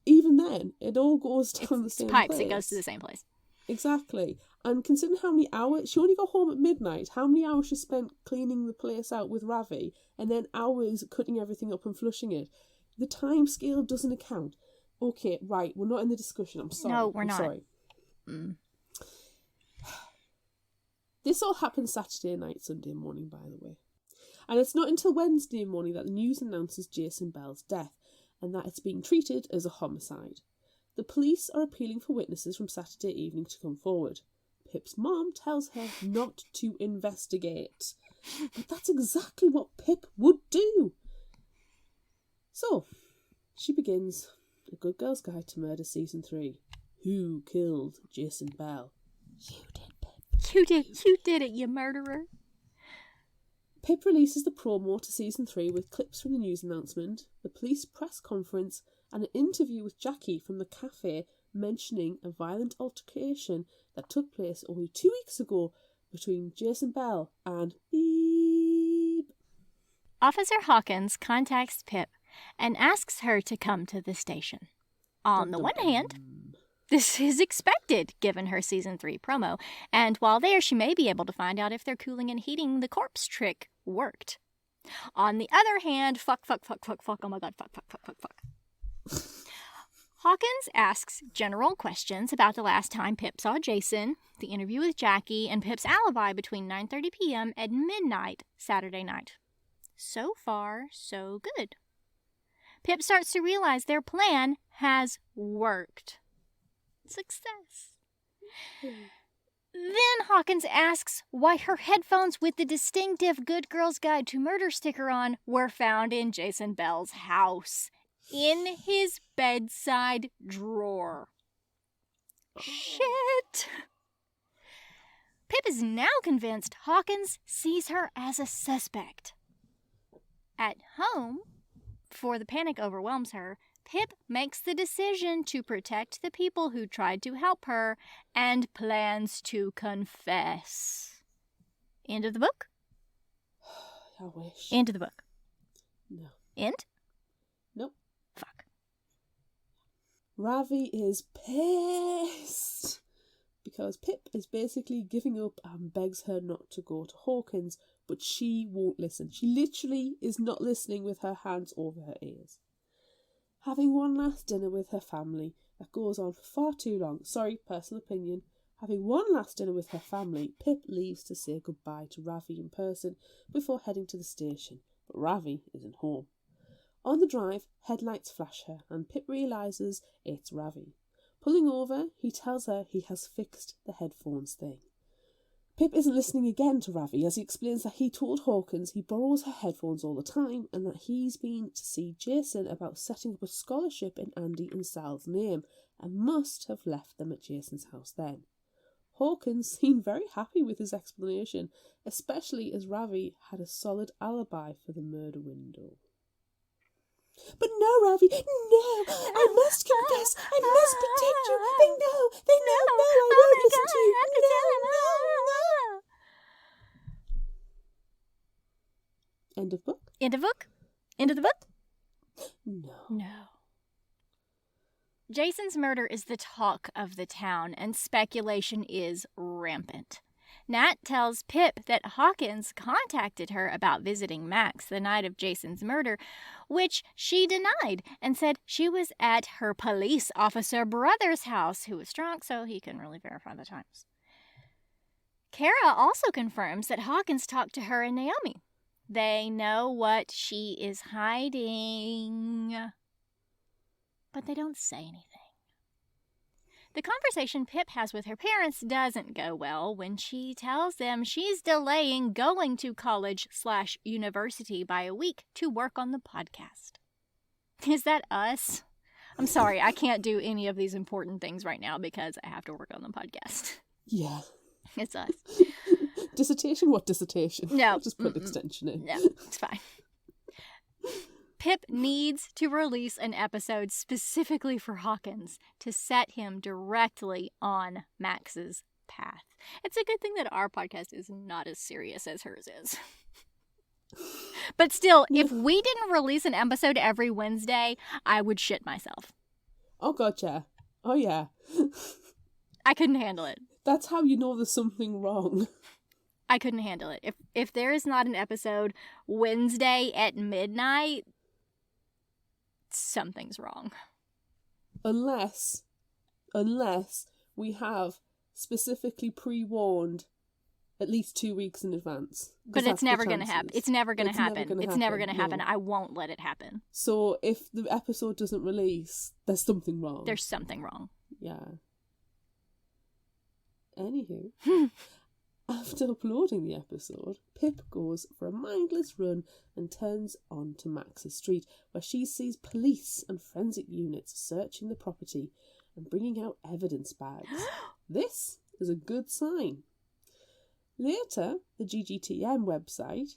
Even then, it all goes down the same pipes, place. It goes to the same place. Exactly. And considering how many hours... She only got home at midnight. How many hours she spent cleaning the place out with Ravi, and then hours cutting everything up and flushing it. The time scale doesn't account. Okay, right, we're not in the discussion. I'm sorry. No, we're not. Sorry. This all happened Saturday night, Sunday morning, by the way. And it's not until Wednesday morning that the news announces Jason Bell's death, and that it's being treated as a homicide. The police are appealing for witnesses from Saturday evening to come forward. Pip's mom tells her not to investigate. But that's exactly what Pip would do. So, she begins A Good Girl's Guide to Murder Season 3. Who killed Jason Bell? You did, Pip. You did it, you murderer. Pip releases the promo to Season 3 with clips from the news announcement, the police press conference, and an interview with Jackie from the cafe mentioning a violent altercation that took place only 2 weeks ago between Jason Bell and Beep. Officer Hawkins contacts Pip and asks her to come to the station. On the one hand, this is expected, given her Season 3 promo, and while there, she may be able to find out if their cooling and heating the corpse trick worked. On the other hand, fuck, oh my god, fuck. Hawkins asks general questions about the last time Pip saw Jason, the interview with Jackie, and Pip's alibi between 9:30 p.m. and midnight Saturday night. So far, so good. Pip starts to realize their plan has worked. Success. Then Hawkins asks why her headphones with the distinctive Good Girl's Guide to Murder sticker on were found in Jason Bell's house, in his bedside drawer. Shit! Pip is now convinced Hawkins sees her as a suspect. At home, before the panic overwhelms her, Pip makes the decision to protect the people who tried to help her and plans to confess. End of the book? I wish. End of the book. No. End? Nope. Fuck. Ravi is pissed because Pip is basically giving up and begs her not to go to Hawkins, but she won't listen. She literally is not listening with her hands over her ears. Having one last dinner with her family that goes on for far too long. Sorry, personal opinion. Having one last dinner with her family, Pip leaves to say goodbye to Ravi in person before heading to the station, but Ravi isn't home. On the drive, headlights flash her and Pip realises it's Ravi. Pulling over, he tells her he has fixed the headphones thing. Pip isn't listening again to Ravi as he explains that he told Hawkins he borrows her headphones all the time and that he's been to see Jason about setting up a scholarship in Andy and Sal's name and must have left them at Jason's house then. Hawkins seemed very happy with his explanation, especially as Ravi had a solid alibi for the murder window. But no, Ravi, no! I must confess! I must protect you! They know! I won't listen to you! No! End of book? End of book? End of the book? No. Jason's murder is the talk of the town, and speculation is rampant. Nat tells Pip that Hawkins contacted her about visiting Max the night of Jason's murder, which she denied and said she was at her police officer brother's house, who was drunk, so he couldn't really verify the times. Kara also confirms that Hawkins talked to her and Naomi. They know what she is hiding. But they don't say anything. The conversation Pip has with her parents doesn't go well when she tells them she's delaying going to college/university by a week to work on the podcast. Is that us? I'm sorry, I can't do any of these important things right now because I have to work on the podcast. Yeah. It's us. Dissertation? What dissertation? No. I'll just put an extension in. No, it's fine. Pip needs to release an episode specifically for Hawkins to set him directly on Max's path. It's a good thing that our podcast is not as serious as hers is. But still, if we didn't release an episode every Wednesday, I would shit myself. Oh, God, yeah. Oh, yeah. I couldn't handle it. That's how you know there's something wrong. I couldn't handle it. If there is not an episode Wednesday at midnight, something's wrong. Unless we have specifically pre-warned at least 2 weeks in advance. But it's never going to happen. It's never going to happen. It's never going to happen. No. I won't let it happen. So if the episode doesn't release, there's something wrong. There's something wrong. Yeah. Anywho, after uploading the episode, Pip goes for a mindless run and turns onto Max's street, where she sees police and forensic units searching the property and bringing out evidence bags. This is a good sign. Later, the GGTM website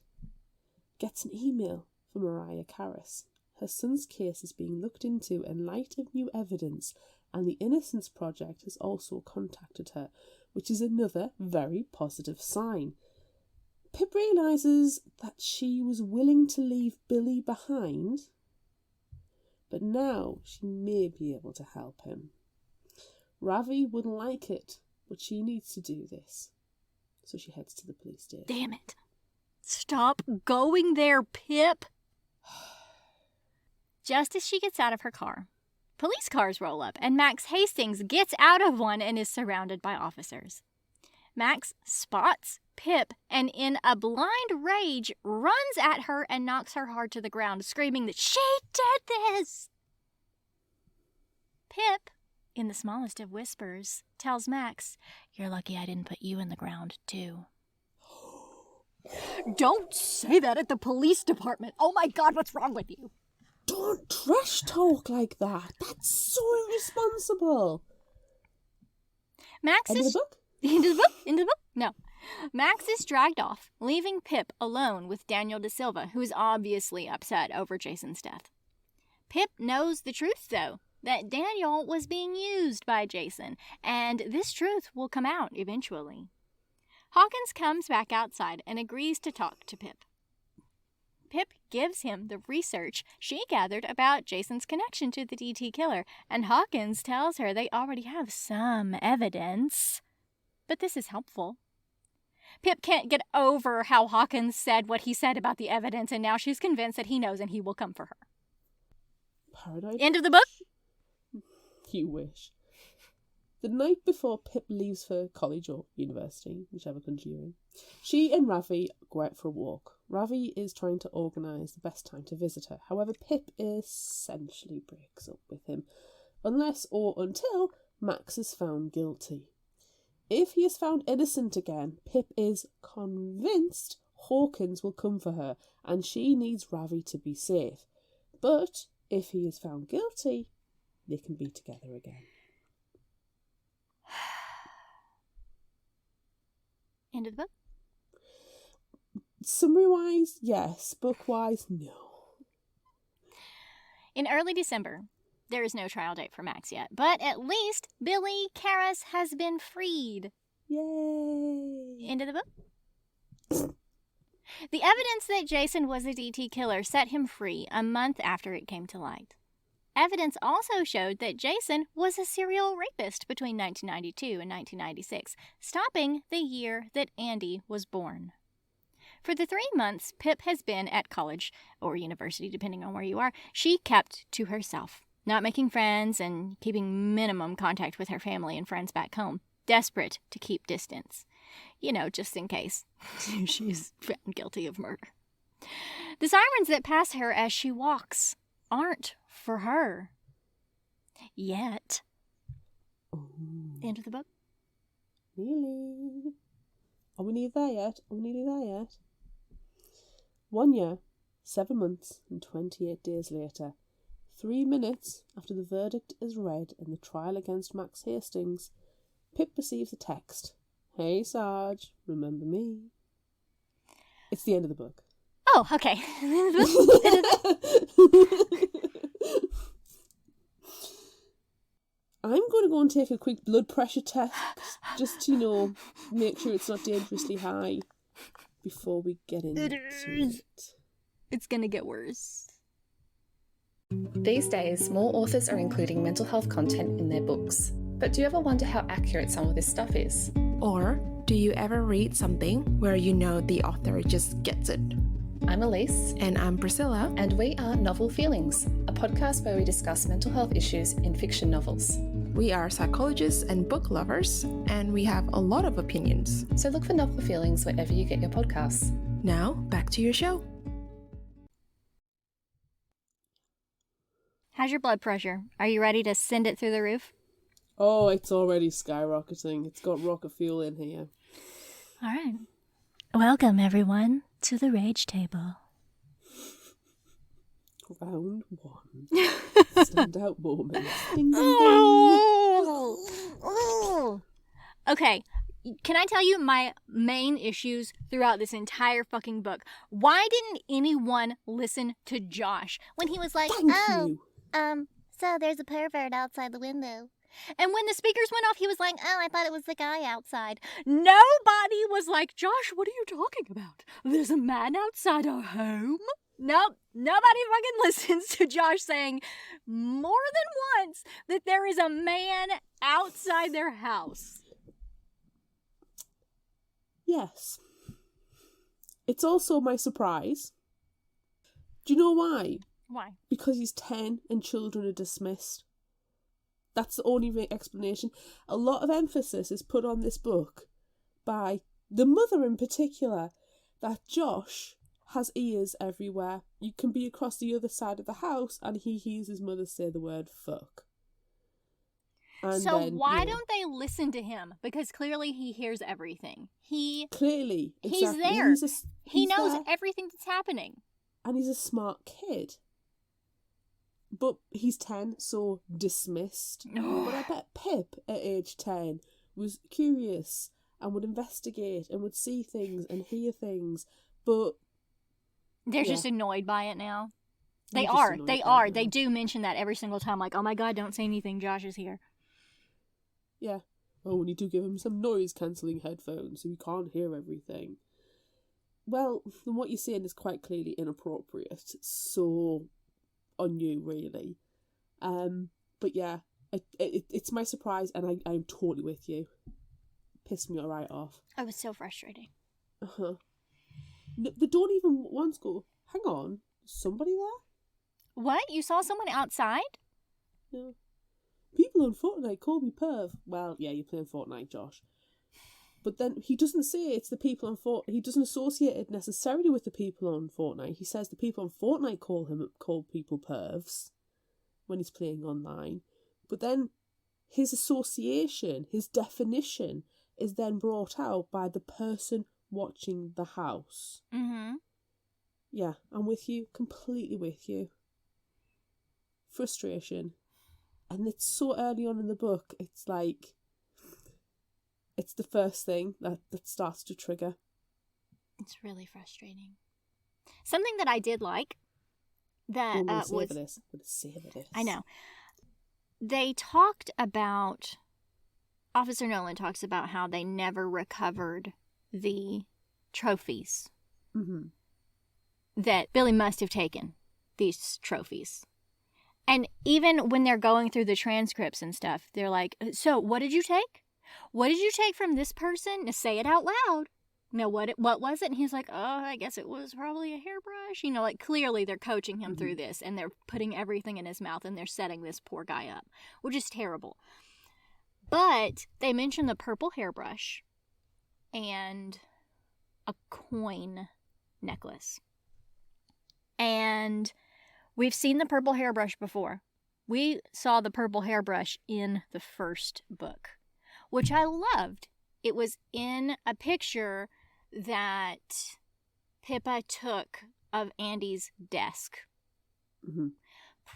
gets an email from Mariah Carris. Her son's case is being looked into in light of new evidence, and the Innocence Project has also contacted her, which is another very positive sign. Pip realises that she was willing to leave Billy behind, but now she may be able to help him. Ravi wouldn't like it, but she needs to do this. So she heads to the police station. Damn it. Stop going there, Pip. Just as she gets out of her car, police cars roll up, and Max Hastings gets out of one and is surrounded by officers. Max spots Pip and, in a blind rage, runs at her and knocks her hard to the ground, screaming that she did this. Pip, in the smallest of whispers, tells Max, "You're lucky I didn't put you in the ground, too." Don't say that at the police department. Oh my God, what's wrong with you? Don't trash talk like that. That's so irresponsible. Max End is... of the book? Into the book? Into the book? No. Max is dragged off, leaving Pip alone with Daniel De Silva, who is obviously upset over Jason's death. Pip knows the truth, though, that Daniel was being used by Jason, and this truth will come out eventually. Hawkins comes back outside and agrees to talk to Pip. Pip gives him the research she gathered about Jason's connection to the DT killer, and Hawkins tells her they already have some evidence. But this is helpful. Pip can't get over how Hawkins said what he said about the evidence, and now she's convinced that he knows and he will come for her. Paradise? End of the book? You wish. The night before Pip leaves for college or university, whichever country you're in, she and Ravi go out for a walk. Ravi is trying to organise the best time to visit her. However, Pip essentially breaks up with him, unless or until Max is found guilty. If he is found innocent again, Pip is convinced Hawkins will come for her, and she needs Ravi to be safe. But if he is found guilty, they can be together again. End of the book? Summary-wise, yes. Book-wise, no. In early December, there is no trial date for Max yet, but at least Billy Karras has been freed. Yay! End of the book? The evidence that Jason was a DT killer set him free a month after it came to light. Evidence also showed that Jason was a serial rapist between 1992 and 1996, stopping the year that Andy was born. For the 3 months Pip has been at college, or university depending on where you are, she kept to herself, not making friends and keeping minimum contact with her family and friends back home, desperate to keep distance. You know, just in case she's found guilty of murder. The sirens that pass her as she walks aren't for her. Yet. Oh. End of the book. Nearly. Are we nearly there yet? 1 year, 7 months, and 28 days later, 3 minutes after the verdict is read in the trial against Max Hastings, Pip receives a text. Hey, Sarge, remember me? It's the end of the book. Oh, okay. I'm going to go and take a quick blood pressure test, just to, make sure it's not dangerously high before we get into it. It's going to get worse. These days, more authors are including mental health content in their books. But do you ever wonder how accurate some of this stuff is? Or do you ever read something where you know the author just gets it? I'm Elise. And I'm Priscilla. And we are Novel Feelings, a podcast where we discuss mental health issues in fiction novels. We are psychologists and book lovers, and we have a lot of opinions. So look for Novel Feelings wherever you get your podcasts. Now, back to your show. How's your blood pressure? Are you ready to send it through the roof? Oh, it's already skyrocketing. It's got rocket fuel in here. All right. Welcome, everyone, to the Rage Table. Round 1. Standout moments. Ding, ding, ding. Okay, can I tell you my main issues throughout this entire fucking book? Why didn't anyone listen to Josh when he was like, Thank you. So there's a pervert outside the window. And when the speakers went off, he was like, Oh, I thought it was the guy outside. nobody was like, Josh, what are you talking about? There's a man outside our home? Nope, nobody fucking listens to Josh saying more than once that there is a man outside their house. Yes. It's also my surprise. Do you know why? Why? Because he's 10 and children are dismissed. That's the only explanation. A lot of emphasis is put on this book by the mother in particular, that Josh has ears everywhere. You can be across the other side of the house and he hears his mother say the word fuck. And so then, why don't they listen to him? Because clearly he hears everything. Clearly. Exactly. He's there. He knows there, everything that's happening. and he's a smart kid. But he's 10, so dismissed. But I bet Pip, at age 10, was curious and would investigate and would see things and hear things. But they're just annoyed by it now. They They're just are. annoyed They by are. it They now. do mention that every single time. Like, oh my God, don't say anything. Josh is here. Yeah. Oh, we need to give him some noise-cancelling headphones so he can't hear everything. Well, then what you're saying is quite clearly inappropriate. So, on you, really. But yeah, it's my surprise, and I'm totally with you. Pissed me right off. It was so frustrating. Uh-huh. They don't even once go, hang on, is somebody there? What? You saw someone outside? No. People on Fortnite call me perv. Well, yeah, you're playing Fortnite, Josh. But then he doesn't say it's the people on Fortnite. He doesn't associate it necessarily with the people on Fortnite. He says the people on Fortnite call people pervs when he's playing online. But then his association, his definition, is then brought out by the person watching the house. Mm-hmm. Yeah, I'm with you. Completely with you. Frustration. And it's so early on in the book, it's like, it's the first thing that starts to trigger. It's really frustrating. Something that I did like that I'm going to was... savor this. I'm going to savor this. I know. They talked about... Officer Nolan talks about how they never recovered the trophies. Mm-hmm. That Billy must have taken these trophies. And even when they're going through the transcripts and stuff, they're like, so what did you take? What did you take from this person? To say it out loud. Now, what was it? And he's like, oh, I guess it was probably a hairbrush. You know, like clearly they're coaching him through this and they're putting everything in his mouth and they're setting this poor guy up, which is terrible. But they mentioned the purple hairbrush and a coin necklace. And we've seen the purple hairbrush before. We saw the purple hairbrush in the first book, which I loved. It was in a picture that Pippa took of Andy's desk. Mm-hmm.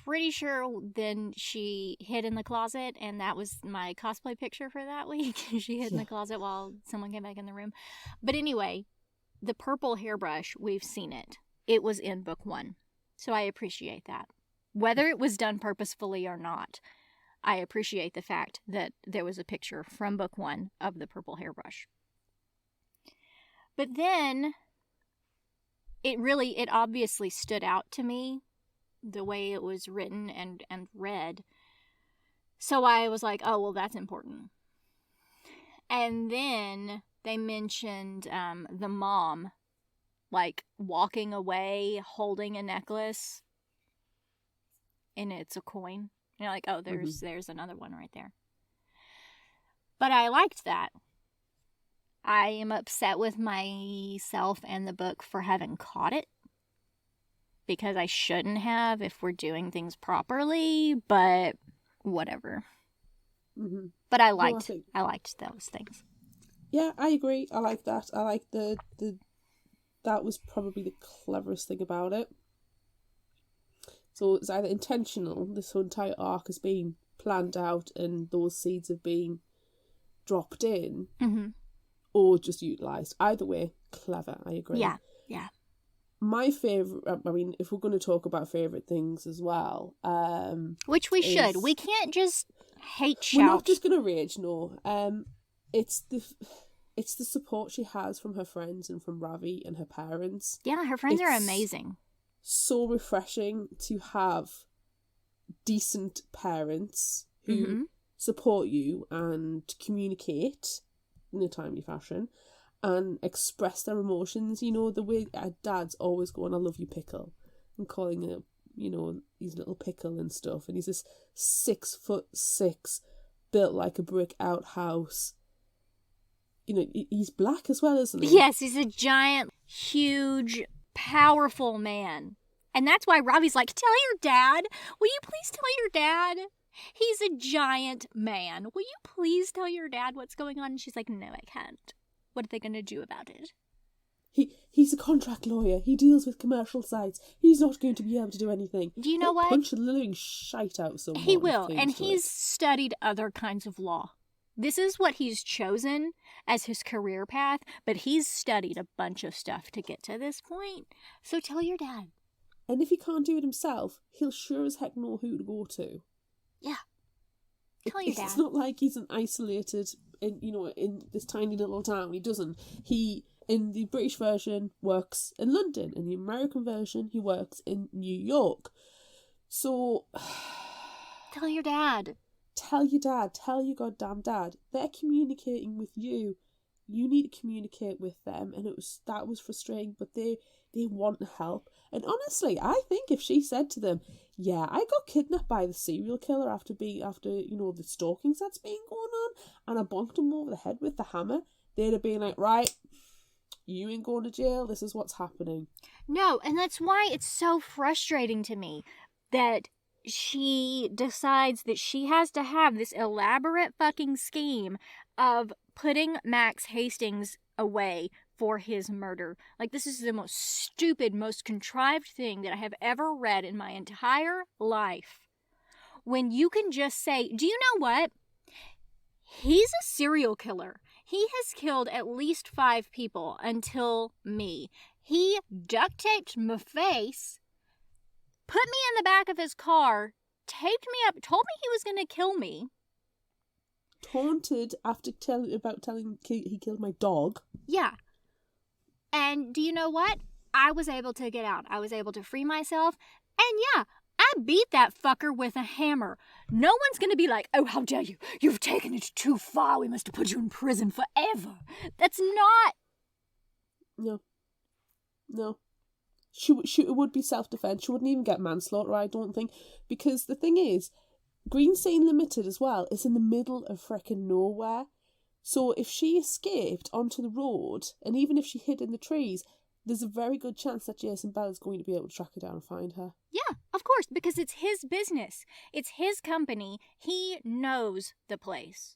Pretty sure then she hid in the closet, and that was my cosplay picture for that week. She hid in the closet while someone came back in the room. But anyway, the purple hairbrush, we've seen it. It was in book 1. So I appreciate that. Whether it was done purposefully or not, I appreciate the fact that there was a picture from book 1 of the purple hairbrush. But then it obviously stood out to me, the way it was written and read. So I was like, oh, well, that's important. And then they mentioned the mom, like, walking away holding a necklace, and it's a coin. You're like, oh, there's another one right there. But I liked that. I am upset with myself and the book for having caught it, because I shouldn't have if we're doing things properly, but whatever. Mm-hmm. But I liked those things. Yeah, I agree. I like that. I like the that was probably the cleverest thing about it. So it's either intentional, this whole entire arc has been planned out and those seeds have been dropped in, mm-hmm. or just utilised. Either way, clever, I agree. Yeah. My favourite, I mean, if we're going to talk about favourite things as well... which we should. We can't just hate shout. We're not just going to rage, no. It's the support she has from her friends and from Ravi and her parents. Yeah, her friends are amazing. So refreshing to have decent parents who support you and communicate in a timely fashion and express their emotions. You know, the way our dad's always going, I love you, Pickle, and calling him, you know, his little Pickle and stuff. And he's this 6'6", built like a brick outhouse. You know, he's black as well, isn't he? Yes, he's a giant, huge, powerful man. And that's why Ravi's like, tell your dad. Will you please tell your dad? He's a giant man. Will you please tell your dad what's going on? And she's like, no, I can't. What are they going to do about it? He's a contract lawyer. He deals with commercial sites. He's not going to be able to do anything. Do you know what? Punch the living shite out someone. He will, and he's studied other kinds of law. This is what he's chosen as his career path, but he's studied a bunch of stuff to get to this point. So tell your dad. And if he can't do it himself, he'll sure as heck know who to go to. Yeah. Tell your dad. It's not like he's an isolated, in this tiny little town. He doesn't. He, in the British version, works in London. In the American version, he works in New York. So... Tell your dad. Tell your dad. Tell your goddamn dad. They're communicating with you. You need to communicate with them. And that was frustrating, but they want help. And honestly, I think if she said to them, yeah, I got kidnapped by the serial killer after the stalking that's been going on, and I bonked him over the head with the hammer, they'd have been like, right, you ain't going to jail, this is what's happening. No, and that's why it's so frustrating to me that she decides that she has to have this elaborate fucking scheme of putting Max Hastings away for his murder. Like, this is the most stupid, most contrived thing that I have ever read in my entire life. When you can just say, do you know what? He's a serial killer. He has killed at least 5 people until me. He duct taped my face, put me in the back of his car, taped me up, told me he was going to kill me. Taunted after telling he killed my dog. Yeah. And do you know what? I was able to get out. I was able to free myself. And yeah, I beat that fucker with a hammer. No one's going to be like, oh, how dare you? You've taken it too far. We must have put you in prison forever. That's not... No. It would be self-defense. She wouldn't even get manslaughter, I don't think. Because the thing is, Greenstein Limited as well is in the middle of frickin' nowhere. So if she escaped onto the road, and even if she hid in the trees, there's a very good chance that Jason Bell is going to be able to track her down and find her. Yeah, of course, because it's his business. It's his company. He knows the place.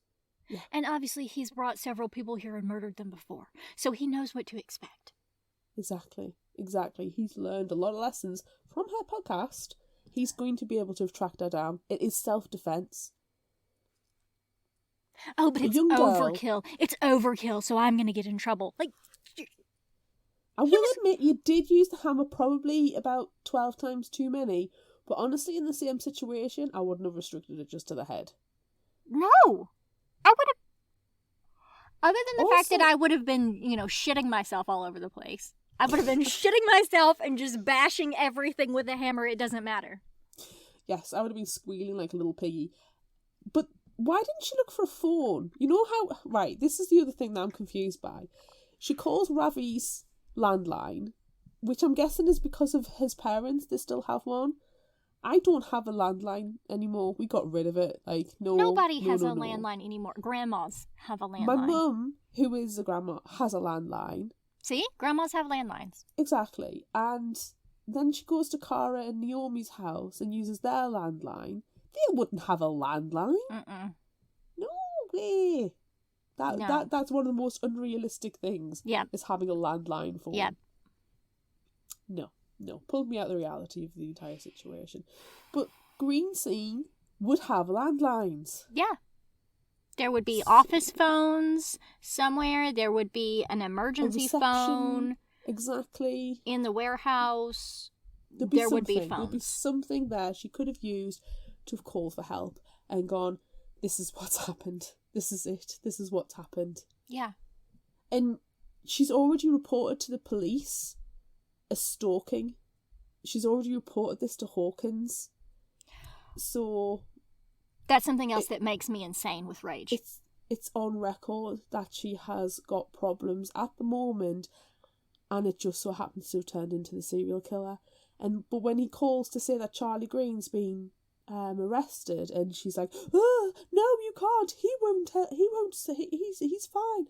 Yeah. And obviously he's brought several people here and murdered them before. So he knows what to expect. Exactly. He's learned a lot of lessons from her podcast. He's going to be able to have tracked her down. It is self-defense. Oh, but it's overkill. It's overkill, so I'm going to get in trouble. Like, I will admit you did use the hammer probably about 12 times too many, but honestly, in the same situation, I wouldn't have restricted it just to the head. No! I would have... Other than the fact that I would have been, shitting myself all over the place. I would have been shitting myself and just bashing everything with a hammer. It doesn't matter. Yes, I would have been squealing like a little piggy. But why didn't she look for a phone? You know how... Right, this is the other thing that I'm confused by. She calls Ravi's landline, which I'm guessing is because of his parents. They still have one. I don't have a landline anymore. We got rid of it. Like, nobody has a landline anymore. Grandmas have a landline. My mum, who is a grandma, has a landline. See? Grandmas have landlines. Exactly. And then she goes to Cara and Naomi's house and uses their landline. They wouldn't have a landline. Mm-mm. No way. That's one of the most unrealistic things. Yeah. Is having a landline phone. Yeah. No. Pulled me out of the reality of the entire situation. But Green Scene would have landlines. Yeah. There would be office phones somewhere. There would be an emergency phone. Exactly. In the warehouse. There would be phones. There'd be something there she could have used to have called for help and gone, this is what's happened. This is it. This is what's happened. Yeah. And she's already reported to the police a stalking. She's already reported this to Hawkins. So... That's something else that makes me insane with rage. It's on record that she has got problems at the moment, and it just so happens to have turned into the serial killer. But when he calls to say that Charlie Green's been arrested, and she's like, "Oh, no, you can't. He won't. He's fine."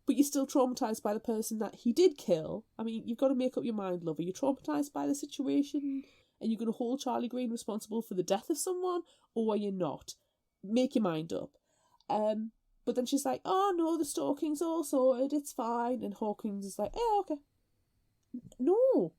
But you're still traumatized by the person that he did kill. I mean, you've got to make up your mind, lover. You're traumatized by the situation, and you're going to hold Charlie Green responsible for the death of someone, or are you not? Make your mind up. But then she's like, "Oh no, the stalking's all sorted. It's fine." And Hawkins is like, "Yeah, okay." No,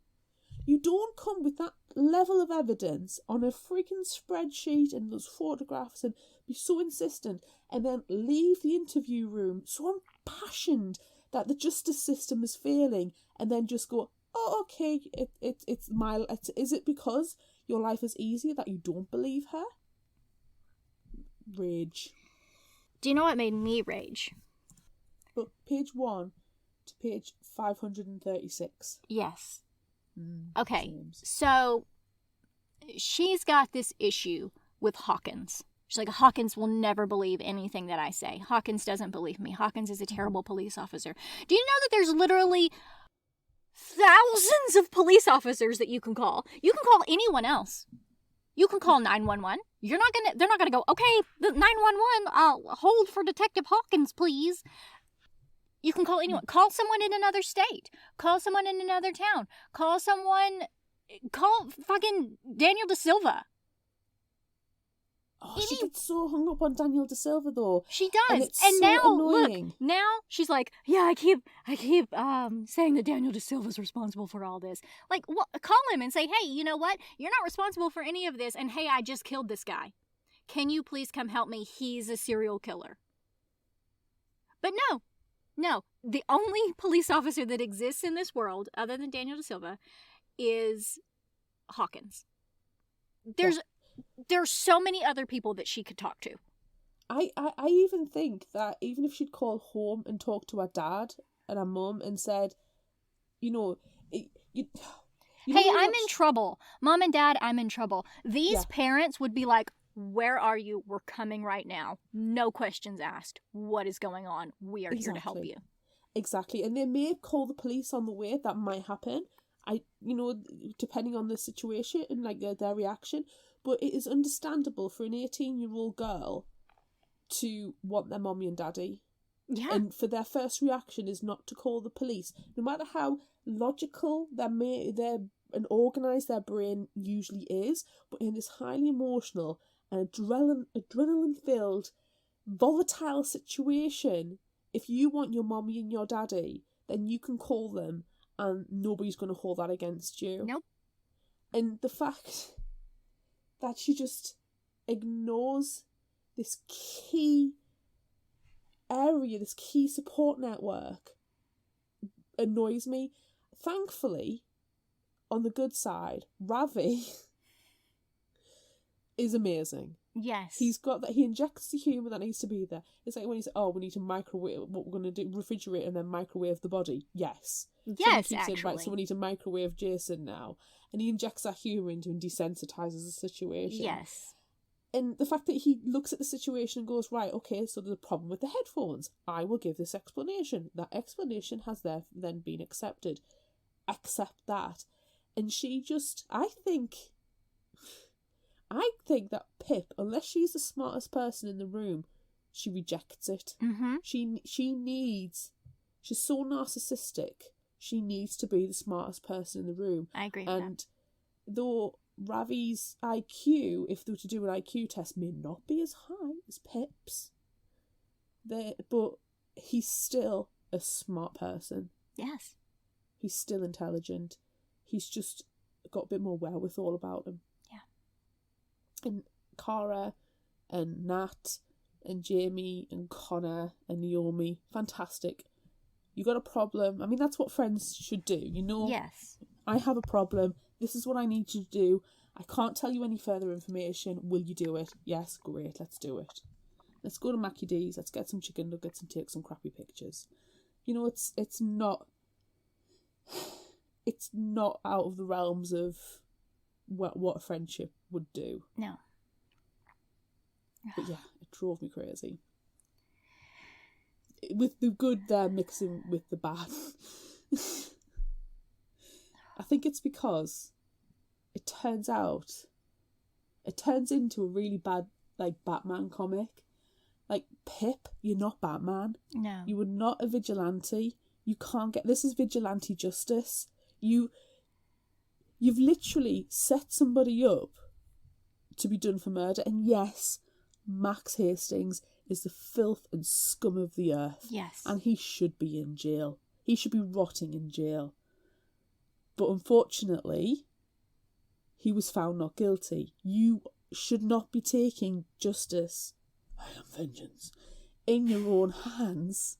you don't come with that level of evidence on a freaking spreadsheet and those photographs and be so insistent, and then leave the interview room so impassioned that the justice system is failing, and then just go, "Oh, okay, is it because your life is easier that you don't believe her?" Rage. Do you know what made me rage? But page 1 to page 536. Yes. Okay, so she's got this issue with Hawkins. She's like, Hawkins will never believe anything that I say. Hawkins doesn't believe me. Hawkins is a terrible police officer. Do you know that there's literally thousands of police officers that you can call? You can call anyone else. You can call 911. They're not gonna go, "Okay, the 911, I'll hold for Detective Hawkins, please." You can call anyone. Call someone in another state. Call someone in another town. Call fucking Daniel Da Silva. Oh, she gets so hung up on Daniel Da Silva, though. She does. And it's and so now, annoying. Look, now she's like, "Yeah, I keep saying that Daniel Da Silva's responsible for all this." Like, call him and say, "Hey, you know what? You're not responsible for any of this. And hey, I just killed this guy. Can you please come help me? He's a serial killer." But no, the only police officer that exists in this world, other than Daniel Da Silva, is Hawkins. There's so many other people that she could talk to. I even think that even if she'd call home and talk to her dad and her mum and said, "Hey, I'm in trouble. Mom and Dad, I'm in trouble." These parents would be like, "Where are you? We're coming right now. No questions asked. What is going on? We are here to help you." Exactly. And they may call the police on the way. That might happen. Depending on the situation and like their reaction. But it is understandable for an 18-year-old girl to want their mommy and daddy. Yeah. And for their first reaction is not to call the police. No matter how logical and organised their brain usually is, but in this highly emotional and adrenaline-filled, volatile situation, if you want your mommy and your daddy, then you can call them and nobody's going to hold that against you. Nope. And the fact that she just ignores this key area, this key support network, annoys me. Thankfully, on the good side, Ravi is amazing. Yes. He's got that. He injects the humour that needs to be there. It's like when he said, "Oh, we need to microwave. What we're going to do? Refrigerate and then microwave the body." Yes. Yes, Saying, actually. right, so we need to microwave Jason now, and he injects that humour into and desensitizes the situation. Yes. And the fact that he looks at the situation and goes, right, okay, so there's a problem with the headphones. I will give this explanation. That explanation has then been accepted. Accept that. And she just, I think that Pip, unless she's the smartest person in the room, she rejects it. Mm-hmm. She's so narcissistic, she needs to be the smartest person in the room. I agree with And though Ravi's IQ, if they were to do an IQ test, may not be as high as Pip's, but he's still a smart person. that. Yes. He's still intelligent. He's just got a bit more wherewithal about him. Yeah. And Cara and Nat and Jamie and Connor and Naomi, fantastic. You got a problem. I mean, that's what friends should do, you know? Yes. I have a problem. This is what I need you to do. I can't tell you any further information. Will you do it? Yes, great, let's do it. Let's go to Mackie D's, let's get some chicken nuggets and take some crappy pictures. You know, it's not out of the realms of what a friendship would do. No. But yeah, it drove me crazy. With the good there mixing with the bad. I think it's because it turns into a really bad, like, Batman comic. Like, Pip, you're not Batman. No. You are not a vigilante. You can't get... This is vigilante justice. You've literally set somebody up to be done for murder. And yes, Max Hastings is the filth and scum of the earth. Yes. And he should be in jail. He should be rotting in jail. But unfortunately, he was found not guilty. You should not be taking justice, I am vengeance, in your own hands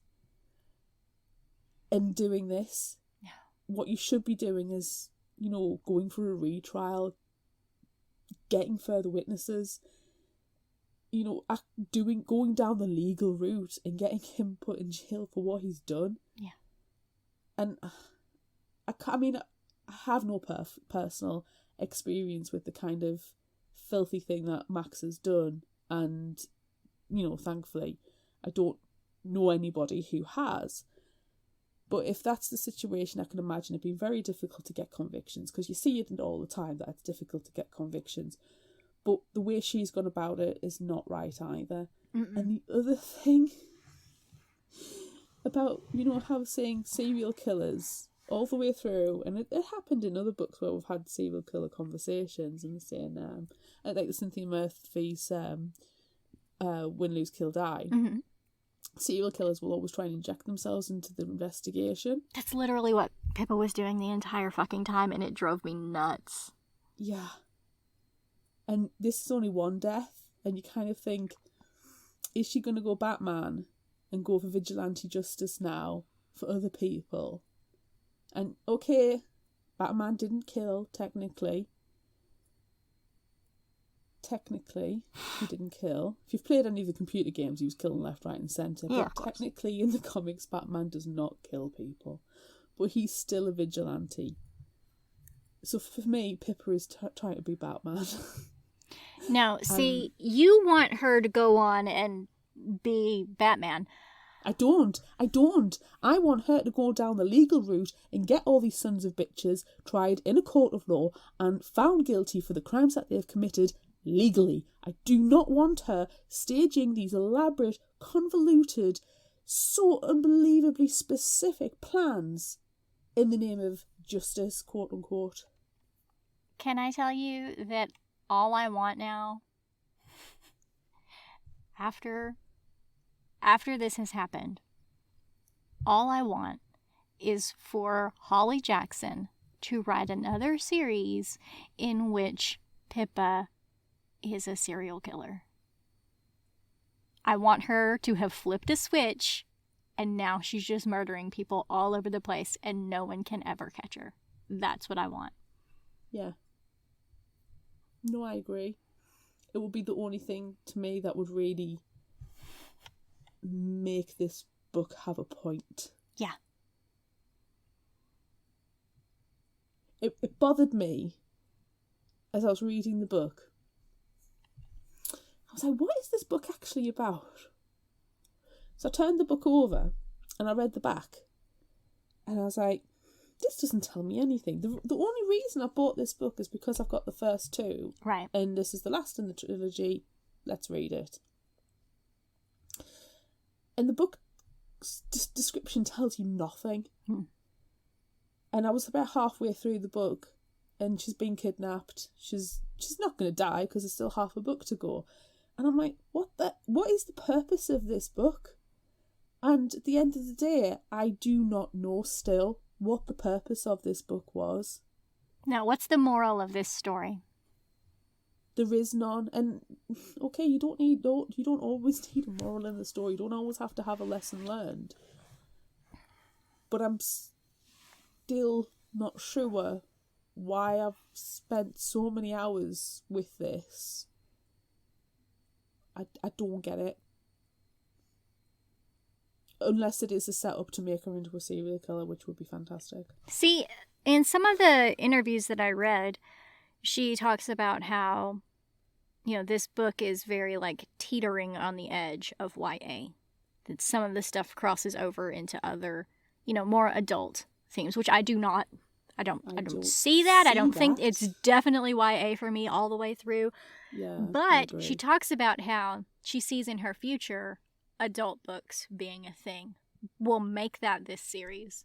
and doing this. No. What you should be doing is, you know, going for a retrial, getting further witnesses, you know, going down the legal route and getting him put in jail for what he's done. Yeah. And I have no personal experience with the kind of filthy thing that Max has done, and, you know, thankfully I don't know anybody who has. But if that's the situation, I can imagine it being very difficult to get convictions, because you see it all the time that it's difficult to get convictions. But the way she's gone about it is not right either. Mm-mm. And the other thing about, you know, how saying serial killers all the way through, and it happened in other books where we've had serial killer conversations, and saying, like the Cynthia Murphy's Win, Lose, Kill, Die. Mm-hmm. Serial killers will always try and inject themselves into the investigation. That's literally what Pippa was doing the entire fucking time, and it drove me nuts. Yeah. And this is only one death, and you kind of think, is she going to go Batman and go for vigilante justice now for other people? And okay, Batman didn't kill, technically. Technically, he didn't kill. If you've played any of the computer games, he was killing left, right and centre. Yeah, but technically, in the comics, Batman does not kill people. But he's still a vigilante. So for me, Pippa is trying to be Batman. No, see, you want her to go on and be Batman. I don't. I want her to go down the legal route and get all these sons of bitches tried in a court of law and found guilty for the crimes that they've committed legally. I do not want her staging these elaborate, convoluted, so unbelievably specific plans in the name of justice, quote unquote. Can I tell you that all I want now, after this has happened, all I want is for Holly Jackson to write another series in which Pippa is a serial killer. I want her to have flipped a switch and now she's just murdering people all over the place and no one can ever catch her. That's what I want. Yeah. No, I agree. It would be the only thing to me that would really make this book have a point. Yeah. It bothered me as I was reading the book. I was like, what is this book actually about? So I turned the book over and I read the back. And I was like, this doesn't tell me anything. The only reason I bought this book is because I've got the first two. Right. And this is the last in the trilogy. Let's read it. And the book description tells you nothing. And I was about halfway through the book and she's been kidnapped. She's not going to die because there's still half a book to go. And I'm like, what is the purpose of this book? And at the end of the day, I do not know still what the purpose of this book was. Now, what's the moral of this story? There is none. And okay, you don't always need a moral in the story. You don't always have to have a lesson learned. But I'm still not sure why I've spent so many hours with this. I don't get it. Unless it is a setup to make her into a serial killer, which would be fantastic. See, in some of the interviews that I read, she talks about how, this book is very, teetering on the edge of YA. That some of the stuff crosses over into other, more adult themes, which I do not. I don't see that. I don't think it's definitely YA for me all the way through. Yeah, but she talks about how she sees in her future adult books being a thing. We'll make that this series.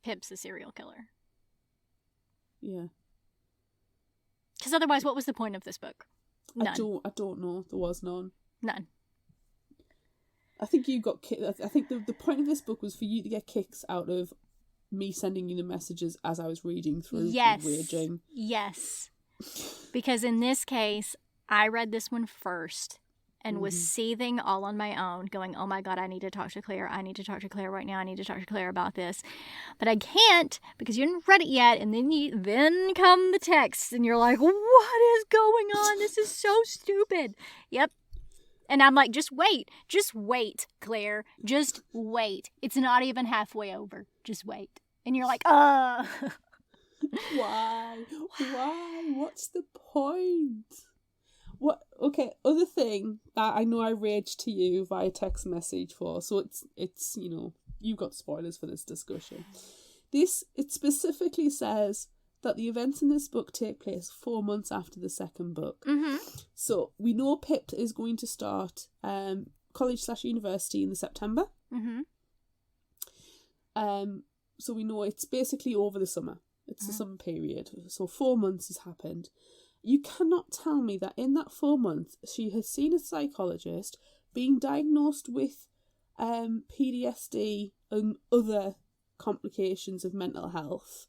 Pip's a serial killer. Yeah. Because otherwise, what was the point of this book? None. I don't know. There was none. None. I think you got. I think the point of this book was for you to get kicks out of me sending you the messages as I was reading through. Yes. Raging. Yes. Because in this case, I read this one first and was seething all on my own, going, oh my God, I need to talk to Claire. I need to talk to Claire right now. I need to talk to Claire about this. But I can't because you haven't read it yet. And then come the texts and you're like, what is going on? This is so stupid. Yep. And I'm like, just wait, Claire, just wait. It's not even halfway over. Just wait. And you're like, Why? What's the point? What? Okay, other thing that I know I raged to you via text message for, so it's you've got spoilers for this discussion. It specifically says that the events in this book take place 4 months after the second book. Mm-hmm. So we know Pip is going to start college/university in September. Mm-hmm. So we know it's basically over the summer. It's the summer period. So 4 months has happened. You cannot tell me that in that 4 months she has seen a psychologist, being diagnosed with PTSD and other complications of mental health,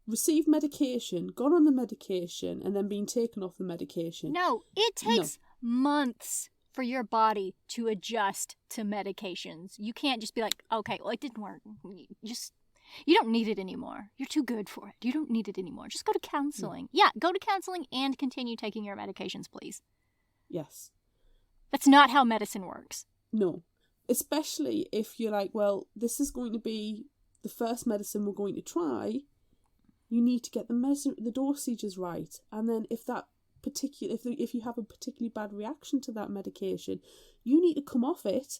received medication, gone on the medication, and then being taken off the medication. No, it takes months for your body to adjust to medications. You can't just be like, okay, well, it didn't work. You don't need it anymore. You're too good for it. You don't need it anymore. Just go to counseling. Yeah, go to counseling and continue taking your medications, please. Yes. That's not how medicine works. No. Especially if you're like, well, this is going to be the first medicine we're going to try. You need to get the dosages right. And then if you have a particularly bad reaction to that medication, you need to come off it,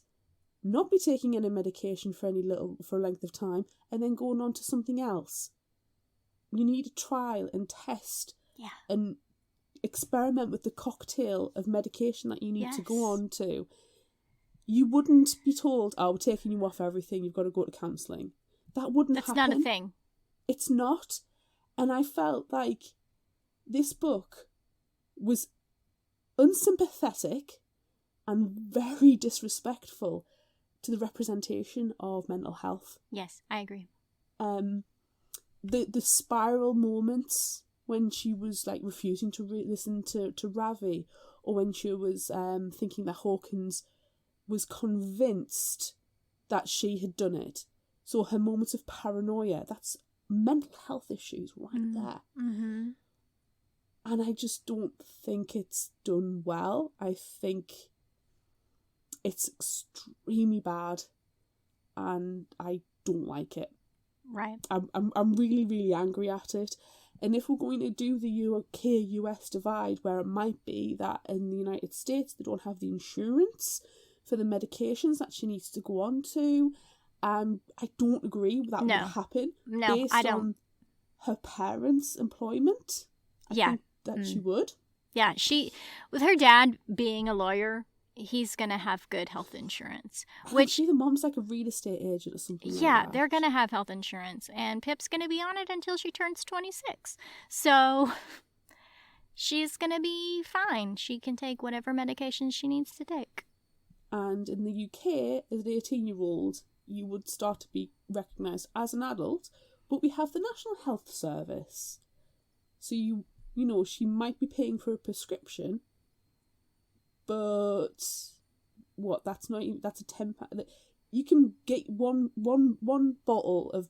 not be taking any medication for a length of time, and then going on to something else. You need to trial and test and experiment with the cocktail of medication that you need to go on to. You wouldn't be told, "Oh, we're taking you off everything, you've got to go to counselling." That wouldn't happen. That's not a thing. It's not. And I felt like this book was unsympathetic and very disrespectful to the representation of mental health. Yes, I agree. The spiral moments when she was like refusing to listen to Ravi, or when she was thinking that Hawkins was convinced that she had done it. So her moments of paranoia, that's mental health issues right there. Mm-hmm. And I just don't think it's done well. I think it's extremely bad, and I don't like it. Right. I'm really, really angry at it. And if we're going to do the UK-US divide, where it might be that in the United States they don't have the insurance for the medications that she needs to go on to, I don't agree that would happen. No, based I don't. on her parents' employment. I think that she would. Yeah, with her dad being a lawyer, he's going to have good health insurance. Which the mom's like a real estate agent or something like that. They're going to have health insurance, and Pip's going to be on it until she turns 26. So she's going to be fine. She can take whatever medication she needs to take. And in the UK, as an 18-year-old, you would start to be recognised as an adult, but we have the National Health Service. So you know, she might be paying for a prescription, but that's a £10. You can get one bottle of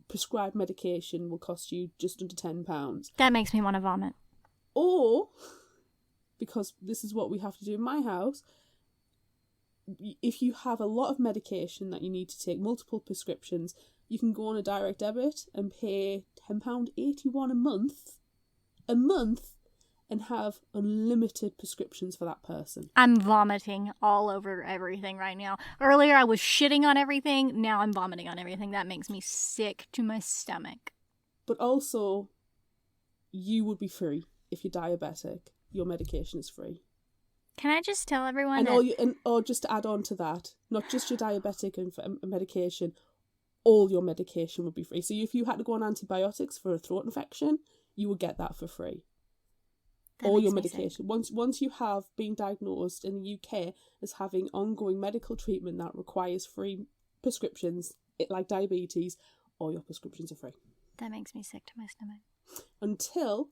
prescribed medication will cost you just under £10. That makes me want to vomit. Or, because this is what we have to do in my house, if you have a lot of medication that you need to take, multiple prescriptions, you can go on a direct debit and pay £10.81 a month, and have unlimited prescriptions for that person. I'm vomiting all over everything right now. Earlier I was shitting on everything, now I'm vomiting on everything. That makes me sick to my stomach. But also, you would be free if you're diabetic. Your medication is free. Can I just tell everyone or just to add on to that, not just your diabetic medication, all your medication would be free. So if you had to go on antibiotics for a throat infection, you would get that for free. All your medication. Once you have been diagnosed in the UK as having ongoing medical treatment that requires free prescriptions, like diabetes, all your prescriptions are free. That makes me sick to my stomach. Until,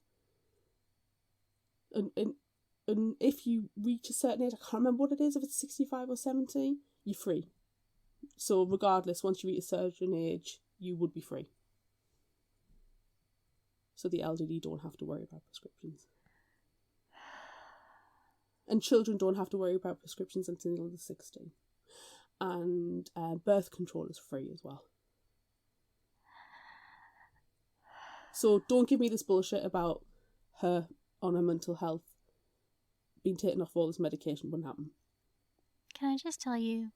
and if you reach a certain age, I can't remember what it is, if it's 65 or 70, you're free. So regardless, once you reach a certain age, you would be free. So the elderly don't have to worry about prescriptions. And children don't have to worry about prescriptions until they're 16. And birth control is free as well. So don't give me this bullshit about her on her mental health being taken off all this medication. Wouldn't happen. Can I just tell you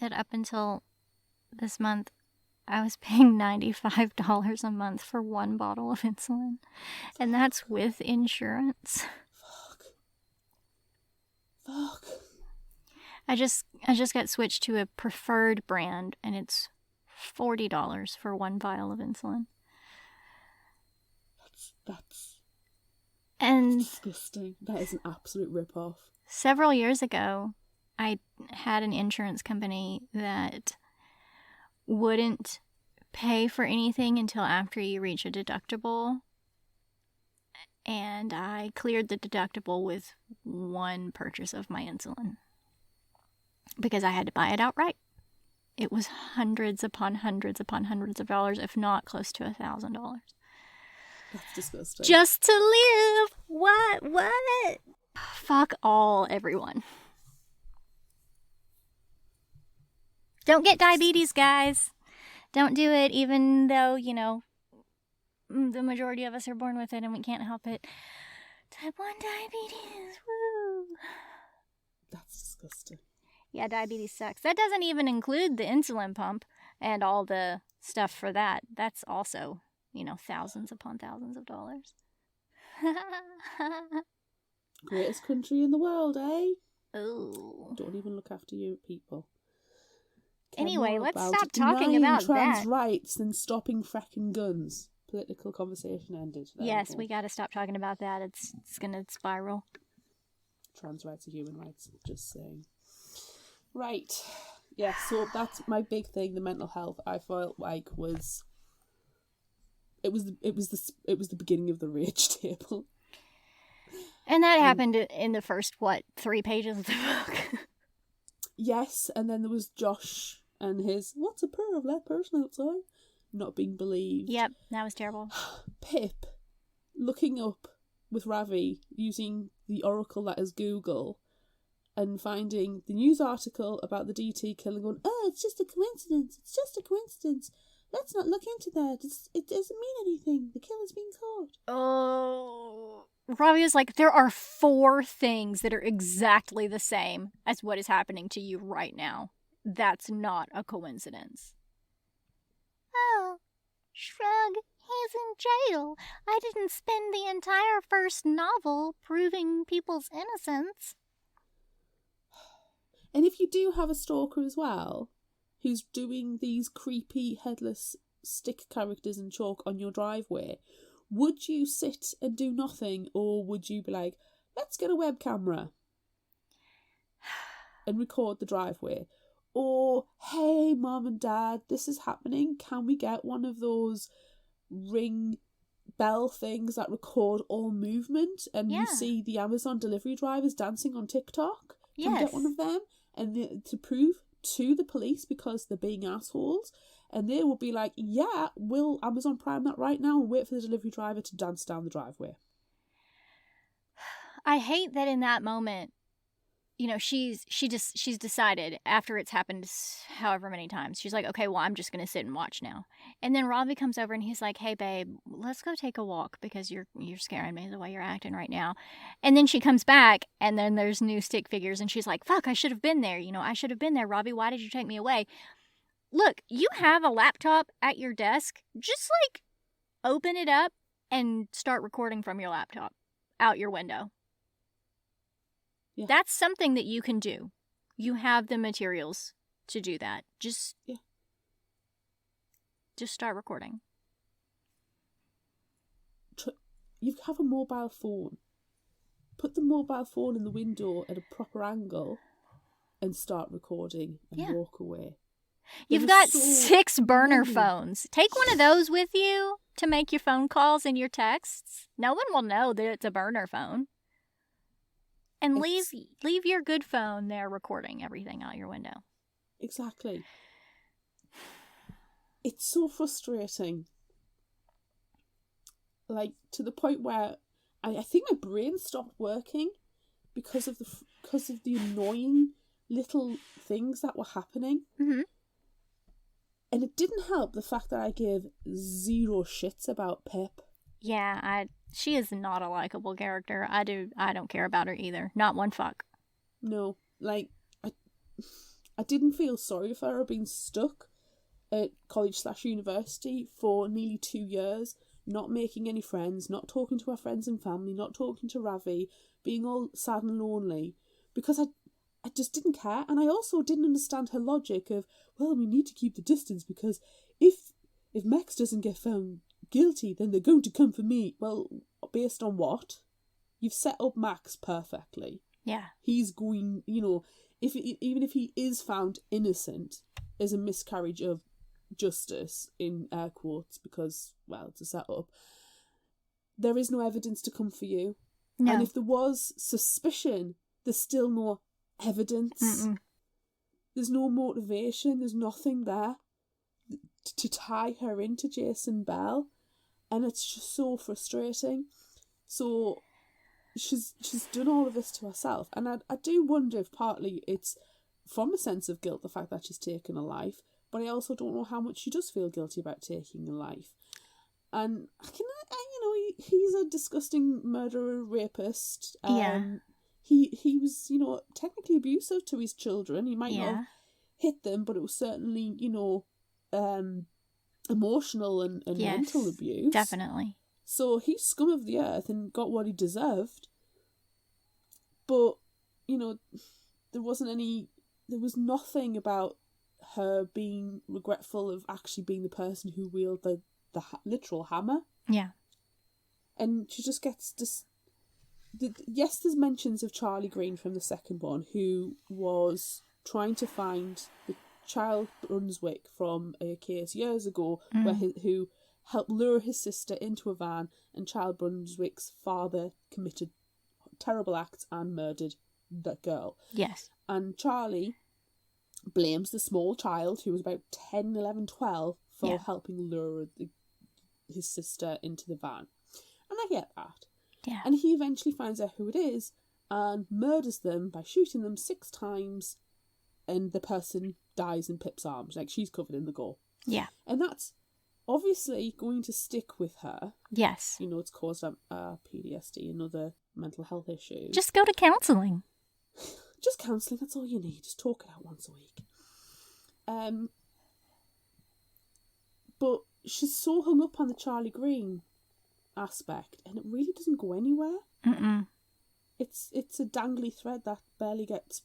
that up until this month, I was paying $95 a month for one bottle of insulin. And that's with insurance. Fuck. I just got switched to a preferred brand, and it's $40 for one vial of insulin. That's and disgusting. That is an absolute rip-off. Several years ago, I had an insurance company that wouldn't pay for anything until after you reach a deductible. And I cleared the deductible with one purchase of my insulin because I had to buy it outright. It was hundreds upon hundreds upon hundreds of dollars, if not close to $1,000. That's disgusting. Just to live. What? Fuck all, everyone. Don't get diabetes, guys. Don't do it, even though, you know, the majority of us are born with it and we can't help it. Type 1 diabetes, woo! That's disgusting. Yeah, diabetes sucks. That doesn't even include the insulin pump and all the stuff for that. That's also, you know, thousands upon thousands of dollars. Greatest country in the world, eh? Oh. Don't even look after your people. Care Anyway, more let's about stop talking denying about trans that. rights than stopping fracking guns. Political conversation ended. There Yes, go. we got to stop talking about that. It's going to spiral. Trans rights are human rights. Just saying. Right. Yeah, so that's my big thing. The mental health I felt like was. It was the beginning of the rage table. And that happened in the first, 3 pages of the book? Yes, and then there was Josh and his "what's a pair of that person outside?" not being believed. Yep, that was terrible. Pip looking up with Ravi using the oracle that is Google and finding the news article about the DT killing, going, "Oh, it's just a coincidence. It's just a coincidence. Let's not look into that. It doesn't mean anything. The killer's being caught." Oh. Ravi is like, there are 4 things that are exactly the same as what is happening to you right now. That's not a coincidence. Oh, shrug. He's in jail. I didn't spend the entire first novel proving people's innocence. And if you do have a stalker as well, who's doing these creepy headless stick characters in chalk on your driveway, would you sit and do nothing, or would you be like, let's get a web camera and record the driveway? Or, hey, mom and dad, this is happening. Can we get one of those ring bell things that record all movement? And you see the Amazon delivery drivers dancing on TikTok? Can we get one of them? And to prove to the police, because they're being assholes, and they will be like, yeah, we'll Amazon Prime that right now and wait for the delivery driver to dance down the driveway. I hate that in that moment, you know, she's decided after it's happened however many times. She's like, okay, well, I'm just going to sit and watch now. And then Ravi comes over and he's like, hey, babe, let's go take a walk because you're scaring me the way you're acting right now. And then she comes back and then there's new stick figures and she's like, fuck, I should have been there. You know, I should have been there, Ravi. Why did you take me away? Look, you have a laptop at your desk. Just like open it up and start recording from your laptop out your window. Yeah. That's something that you can do. You have the materials to do that. Just start recording. You have a mobile phone. Put the mobile phone in the window at a proper angle and start recording and walk away. You've got 6 burner phones. Take one of those with you to make your phone calls and your texts. No one will know that it's a burner phone. And leave your good phone there recording everything out your window. Exactly. It's so frustrating. Like, to the point where I think my brain stopped working because of the annoying little things that were happening. Mm-hmm. And it didn't help the fact that I gave 0 shits about Pip. Yeah, she is not a likable character. I don't care about her either. Not one fuck. No, like, I didn't feel sorry for her being stuck at college/university for nearly 2 years, not making any friends, not talking to her friends and family, not talking to Ravi, being all sad and lonely, because I just didn't care. And I also didn't understand her logic of, well, we need to keep the distance because if Max doesn't get found guilty, then they're going to come for me. Well, based on what? You've set up Max perfectly. Yeah. He's going, you know, even if he is found innocent, is a miscarriage of justice, in air quotes, because, well, it's a setup. There is no evidence to come for you. No. And if there was suspicion, there's still no evidence. Mm-mm. There's no motivation. There's nothing there to tie her into Jason Bell. And it's just so frustrating. So she's done all of this to herself. And I do wonder if partly it's from a sense of guilt, the fact that she's taken a life, but I also don't know how much she does feel guilty about taking a life. And he's a disgusting murderer, rapist. He was, technically abusive to his children. He might not have hit them, but it was certainly, emotional and mental abuse. Definitely. So he's scum of the earth and got what he deserved. But, there was nothing about her being regretful of actually being the person who wielded the literal hammer. Yeah. And she just gets this. Yes, there's mentions of Charlie Green from the second one, who was trying to find the child Brunswick from a case years ago, who helped lure his sister into a van, and Child Brunswick's father committed terrible acts and murdered that girl. Yes. And Charlie blames the small child, who was about 10, 11, 12, for helping lure his sister into the van. And I get that. Yeah. And he eventually finds out who it is and murders them by shooting them 6 times, and the person dies in Pip's arms. Like, she's covered in the gore. Yeah. And that's obviously going to stick with her. Yes. You know, it's caused PTSD and other mental health issues. Just go to counselling. Just counselling, that's all you need. Just talk it out once a week. But she's so hung up on the Charlie Green aspect, and it really doesn't go anywhere. Mm-mm. It's a dangly thread that barely gets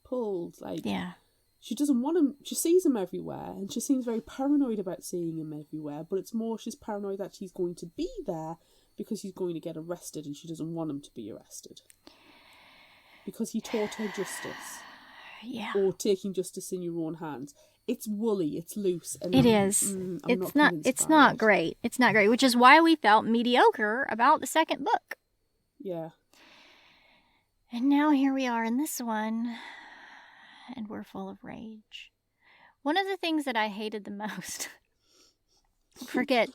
pulled. Like, yeah, she doesn't want him. She sees him everywhere, and she seems very paranoid about seeing him everywhere. But it's more she's paranoid that he's going to be there because he's going to get arrested, and she doesn't want him to be arrested because he taught her justice. Yeah, or taking justice in your own hands. It's woolly, it's loose. And it is. It's not great. It's not great, which is why we felt mediocre about the second book. Yeah. And now here we are in this one, and we're full of rage. One of the things that I hated the most, forget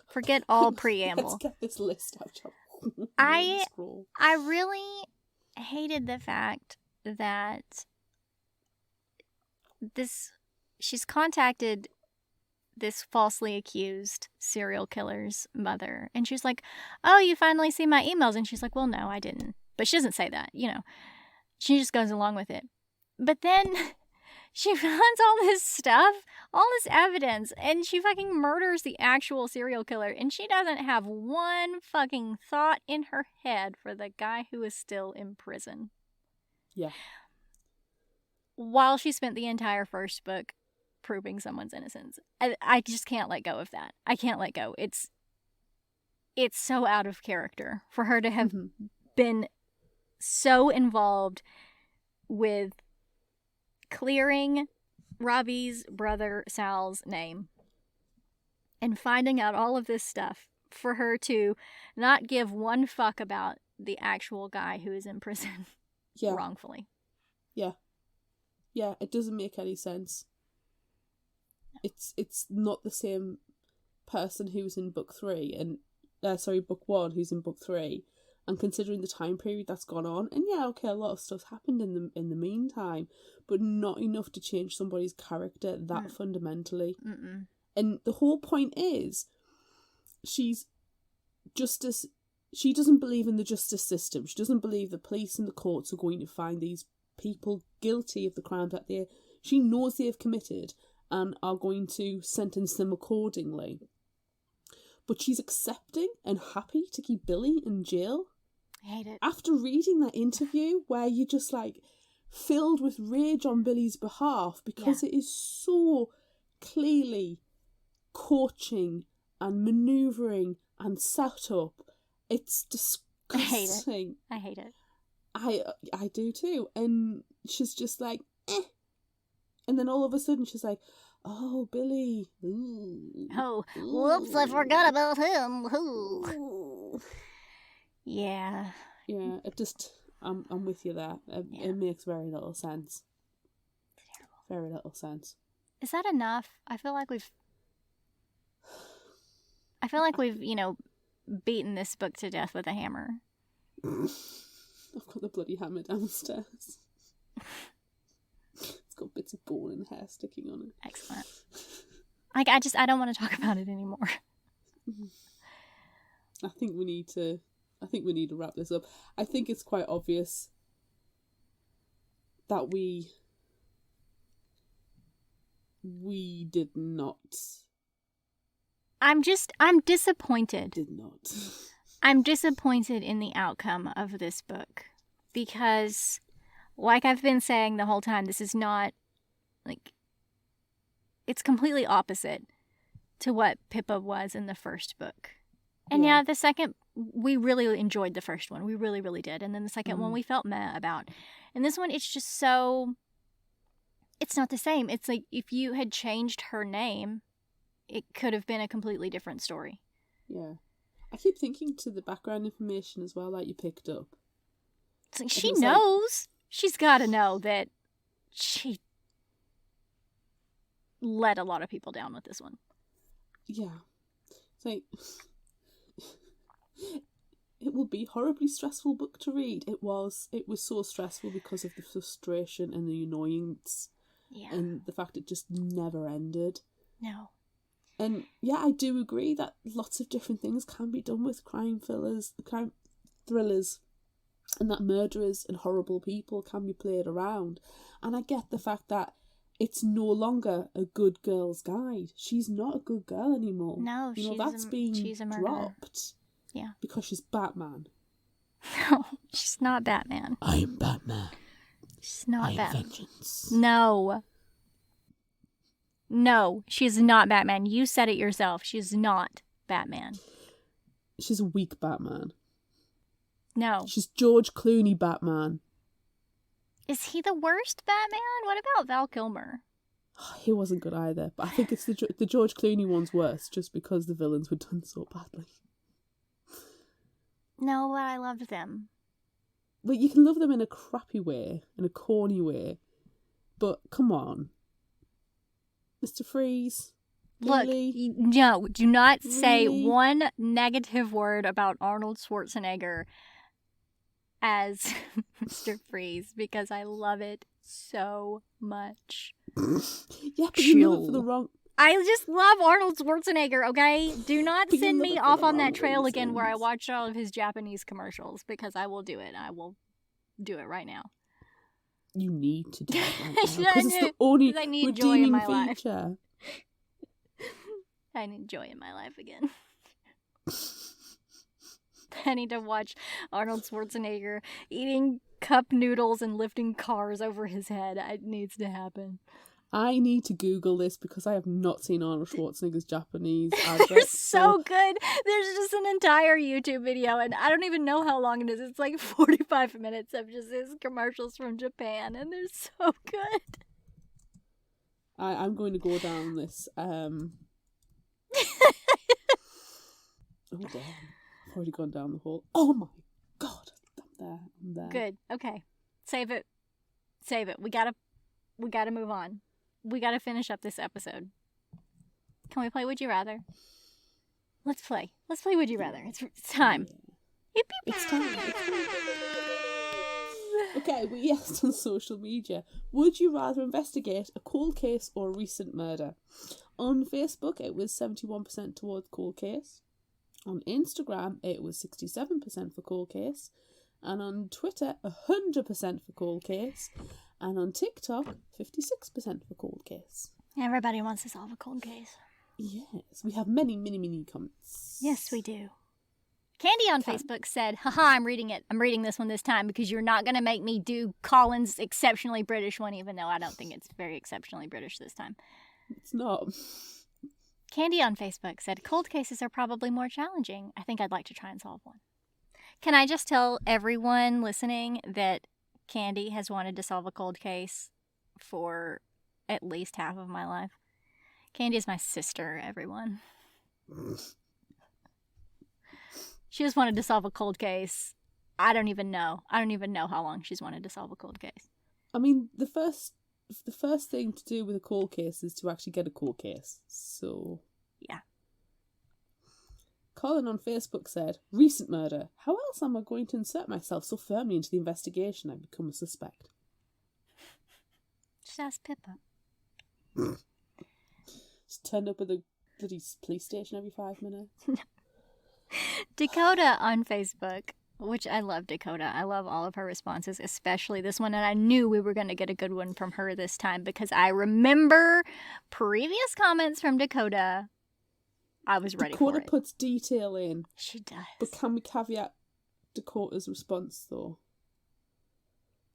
all preamble. Let's get this list out. I really hated the fact that she's contacted this falsely accused serial killer's mother, and she's like, "Oh, you finally see my emails?" And she's like, "Well, no, I didn't." But she doesn't say that, you know. She just goes along with it. But then she finds all this stuff, all this evidence, and she fucking murders the actual serial killer, and she doesn't have one fucking thought in her head for the guy who is still in prison. Yeah. While she spent the entire first book proving someone's innocence. I just can't let go of that. I can't let go. It's so out of character for her to have been so involved with clearing Robbie's brother Sal's name and finding out all of this stuff, for her to not give one fuck about the actual guy who is in prison wrongfully. Yeah. Yeah, it doesn't make any sense. It's not the same person who's in book 3 and book 1 who's in book 3, and considering the time period that's gone on, and yeah, okay, a lot of stuff's happened in the meantime, but not enough to change somebody's character that fundamentally. Mm-mm. And the whole point is, she doesn't believe in the justice system. She doesn't believe the police and the courts are going to find these people guilty of the crimes that she knows they have committed and are going to sentence them accordingly. But she's accepting and happy to keep Billy in jail. I hate it. After reading that interview where you're just like filled with rage on Billy's behalf, because it is so clearly coaching and manoeuvring and set up. It's disgusting. I hate it. I do too. And she's just like, eh. And then all of a sudden she's like, oh, Billy. Ooh. Oh, whoops, I forgot about him. Ooh. Yeah. Yeah, it just, I'm with you there. It makes very little sense. It's terrible. Very little sense. Is that enough? I feel like we've, beaten this book to death with a hammer. I've got the bloody hammer downstairs. It's got bits of bone and hair sticking on it. Excellent. I don't want to talk about it anymore. I think we need to wrap this up. I think it's quite obvious that we did not. I'm disappointed. Did not. I'm disappointed in the outcome of this book because like I've been saying the whole time, this is not, like, it's completely opposite to what Pippa was in the first book. And yeah, the second, we really enjoyed the first one. We really, really did. And then the second one we felt meh about. And this one, it's just so, it's not the same. It's like if you had changed her name, it could have been a completely different story. Yeah. I keep thinking to the background information as well that you picked up. It's like, she knows. She's got to know that she let a lot of people down with this one. Yeah. It's like, it will be a horribly stressful book to read. It was so stressful because of the frustration and the annoyance. Yeah. And the fact it just never ended. No. And yeah, I do agree that lots of different things can be done with crime thrillers, and that murderers and horrible people can be played around. And I get the fact that it's no longer a good girl's guide. She's not a good girl anymore. No, that's been she's a murderer. dropped. Yeah. Because she's Batman. No, she's not Batman. I am Batman. She's not Batman. Vengeance. No. No, she's not Batman. You said it yourself. She's not Batman. She's a weak Batman. No. She's George Clooney Batman. Is he the worst Batman? What about Val Kilmer? He wasn't good either, but I think it's the George Clooney one's worse, just because the villains were done so badly. No, but I loved them. But you can love them in a crappy way, in a corny way. But come on. Mr. Freeze. Look, really? no, do not say Really? one negative word about Arnold Schwarzenegger as Mr. Freeze, because I love it so much. Yeah, but you love it for the wrong... I just love Arnold Schwarzenegger, okay? Do not But you send love me it for off the on that wrong trail again where I reasons. watched all of his Japanese commercials, because I will do it. I will do it right now. You need to do it right now. I Because it's do, the only 'cause I need joy in redeeming my life. feature. I need joy in my life again. I need to watch Arnold Schwarzenegger eating cup noodles and lifting cars over his head. It needs to happen. I need to Google this because I have not seen Arnold Schwarzenegger's Japanese They're adverts. so good. There's just an entire YouTube video, and I don't even know how long it is. It's like 45 minutes of just his commercials from Japan, and they're so good. I'm going to go down this. Oh, damn. I've already gone down the hole. Oh my god. I'm there. Good. Okay. Save it. We gotta move on. We gotta finish up this episode. Can we play Would You Rather? Let's play. Let's play Would You Rather. It's time. Yeah. It's time. Okay, we asked on social media, would you rather investigate a cold case or a recent murder? On Facebook, it was 71% towards cold case. On Instagram, it was 67% for cold case. And on Twitter, 100% for cold case. And on TikTok, 56% for cold case. Everybody wants to solve a cold case. Yes, we have many, many, many comments. Yes, we do. Candy on Facebook said, haha, I'm reading it. I'm reading this one this time because you're not going to make me do Colin's exceptionally British one, even though I don't think it's very exceptionally British this time. It's not. Candy on Facebook said, cold cases are probably more challenging. I think I'd like to try and solve one. Can I just tell everyone listening that Candy has wanted to solve a cold case for at least half of my life? Candy is my sister, everyone. She just wanted to solve a cold case. I don't even know how long she's wanted to solve a cold case. I mean, the first thing to do with a cold case is to actually get a cold case. So, yeah. Colin on Facebook said, recent murder. How else am I going to insert myself so firmly into the investigation I become a suspect? Just ask Pippa. Just turn up at the bloody police station every 5 minutes. Dakota on Facebook, which I love Dakota. I love all of her responses, especially this one. And I knew we were going to get a good one from her this time because I remember previous comments from Dakota. I was ready for it. Dakota puts detail in. She does. But can we caveat Dakota's response, though?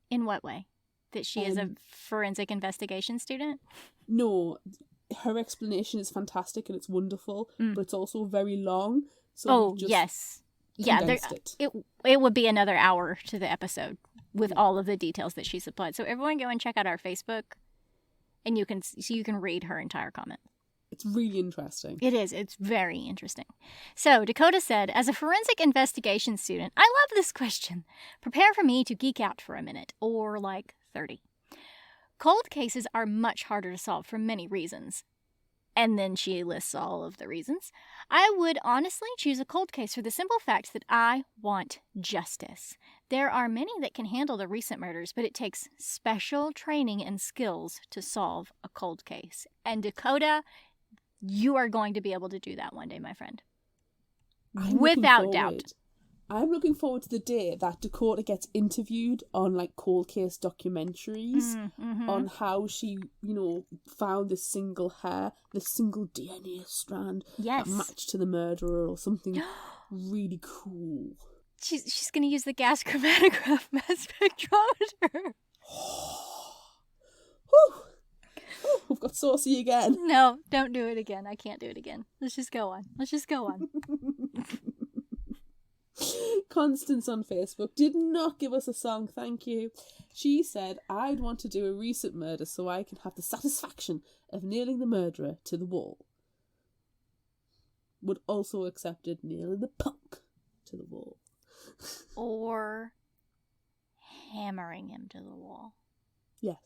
In what way? That she is a forensic investigation student? No, her explanation is fantastic and it's wonderful, but it's also very long. So Oh, just yes. Yeah, it would be another hour to the episode with all of the details that she supplied. So everyone go and check out our Facebook, and you can read her entire comment. It's really interesting. It is. It's very interesting. So Dakota said, as a forensic investigation student, I love this question. Prepare for me to geek out for a minute, or like 30. Cold cases are much harder to solve for many reasons. And then she lists all of the reasons. I would honestly choose a cold case for the simple fact that I want justice. There are many that can handle the recent murders, but it takes special training and skills to solve a cold case. And Dakota, you are going to be able to do that one day, my friend. Without doubt. I'm looking forward to the day that Dakota gets interviewed on like cold case documentaries on how she, found this single hair, this single DNA strand that matched to the murderer or something really cool. She's going to use the gas chromatograph mass spectrometer. We've got saucy again. No, don't do it again. I can't do it again. Let's just go on. Constance on Facebook did not give us a song, thank you. She said, I'd want to do a recent murder so I can have the satisfaction of nailing the murderer to the wall. Would also accepted nailing the punk to the wall. Or hammering him to the wall. Yes.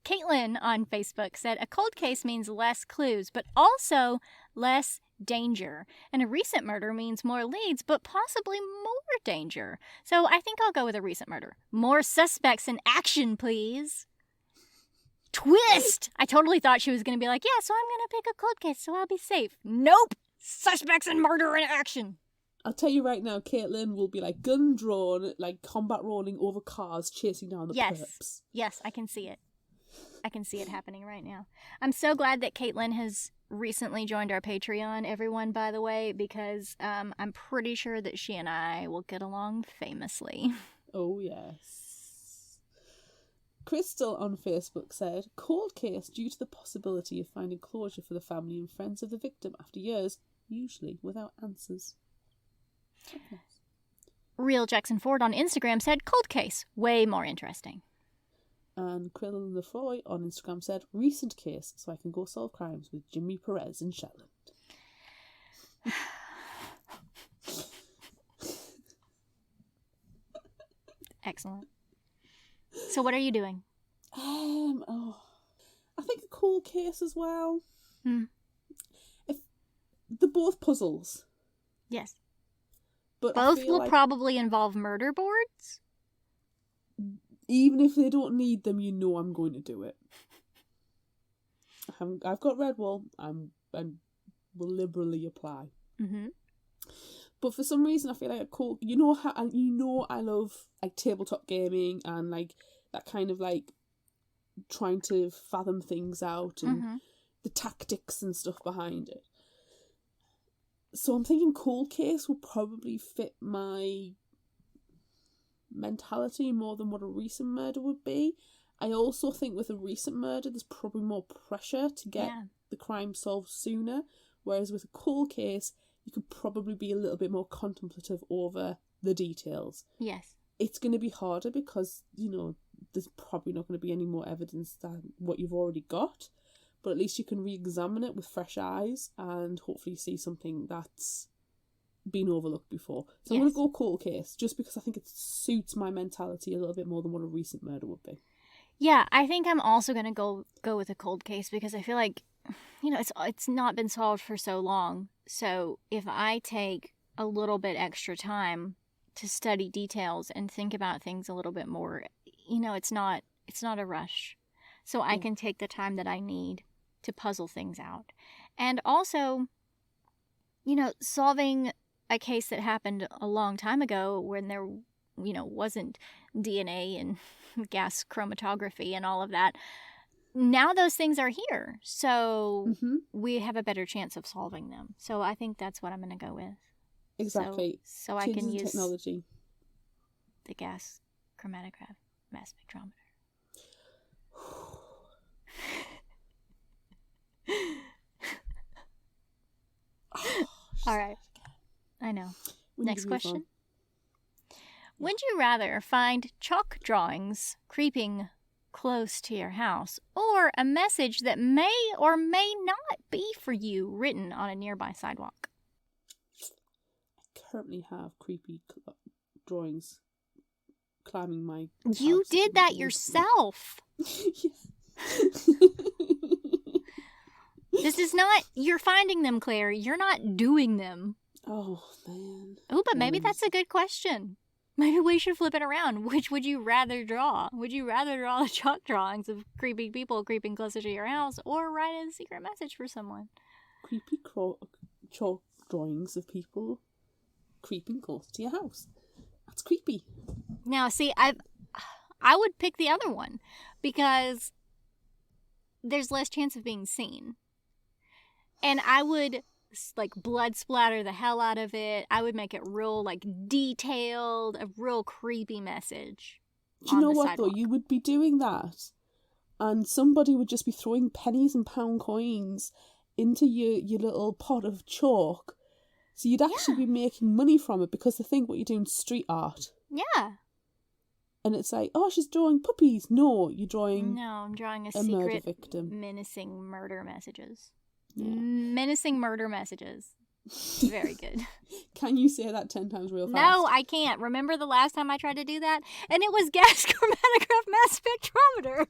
Caitlin on Facebook said, a cold case means less clues, but also less danger. And a recent murder means more leads, but possibly more danger. So I think I'll go with a recent murder. More suspects in action, please. Twist! I totally thought she was going to be like, yeah, so I'm going to pick a cold case so I'll be safe. Nope! Suspects in murder in action. I'll tell you right now, Caitlin will be like gun drawn, like combat rolling over cars, chasing down the perps. Yes, I can see it. I can see it happening right now. I'm so glad that Caitlin has recently joined our Patreon, everyone, by the way, because I'm pretty sure that she and I will get along famously. Oh, yes. Crystal on Facebook said, cold case due to the possibility of finding closure for the family and friends of the victim after years, usually without answers. Okay. Real Jackson Ford on Instagram said, cold case, way more interesting. And Krill Lefroy on Instagram said, recent case, so I can go solve crimes with Jimmy Perez in Shetland. Excellent. So what are you doing? I think a cold case as well. If they're both puzzles. Yes. But both will probably involve murder boards? Even if they don't need them, I'm going to do it. I've got Redwall. I will liberally apply. Mm-hmm. But for some reason, I feel like a cold. I love like tabletop gaming and like that kind of like trying to fathom things out and the tactics and stuff behind it. So I'm thinking cold case will probably fit my mentality more than what a recent murder would be. I also think with a recent murder there's probably more pressure to get the crime solved sooner, whereas with a cold case you could probably be a little bit more contemplative over the details. Yes. It's going to be harder because, there's probably not going to be any more evidence than what you've already got, but at least you can re-examine it with fresh eyes and hopefully see something that's been overlooked before. So I'm going to go cold case just because I think it suits my mentality a little bit more than what a recent murder would be. Yeah, I think I'm also going to go with a cold case because I feel like, it's not been solved for so long. So if I take a little bit extra time to study details and think about things a little bit more, it's not a rush. So I can take the time that I need to puzzle things out. And also, solving a case that happened a long time ago when there, wasn't DNA and gas chromatography and all of that. Now those things are here. So we have a better chance of solving them. So I think that's what I'm going to go with. Exactly. So I can use technology. The gas chromatograph mass spectrometer. All right. I know. We need Next to move question. on. Would you rather find chalk drawings creeping close to your house or a message that may or may not be for you written on a nearby sidewalk? I currently have creepy drawings climbing my You house. did that yourself. This is not, you're finding them, Claire. You're not doing them. Oh, man. Oh, but maybe that's a good question. Maybe we should flip it around. Which would you rather draw? Would you rather draw the chalk drawings of creepy people creeping closer to your house or write a secret message for someone? Creepy chalk drawings of people creeping close to your house. That's creepy. Now, see, I would pick the other one because there's less chance of being seen. And I would, like, blood splatter the hell out of it. I would make it real, like, detailed, a real creepy message. Do you know on the what, sidewalk. though? You would be doing that, and somebody would just be throwing pennies and pound coins into your little pot of chalk. So you'd actually be making money from it, because they think what you're doing is street art. Yeah. And it's like, oh, she's drawing puppies. No, you're drawing No, I'm drawing a murder secret victim. menacing murder messages. Yeah. Menacing murder messages. Very good. Can you say that 10 times real fast? No, I can't. Remember the last time I tried to do that? And it was gas chromatograph mass spectrometer.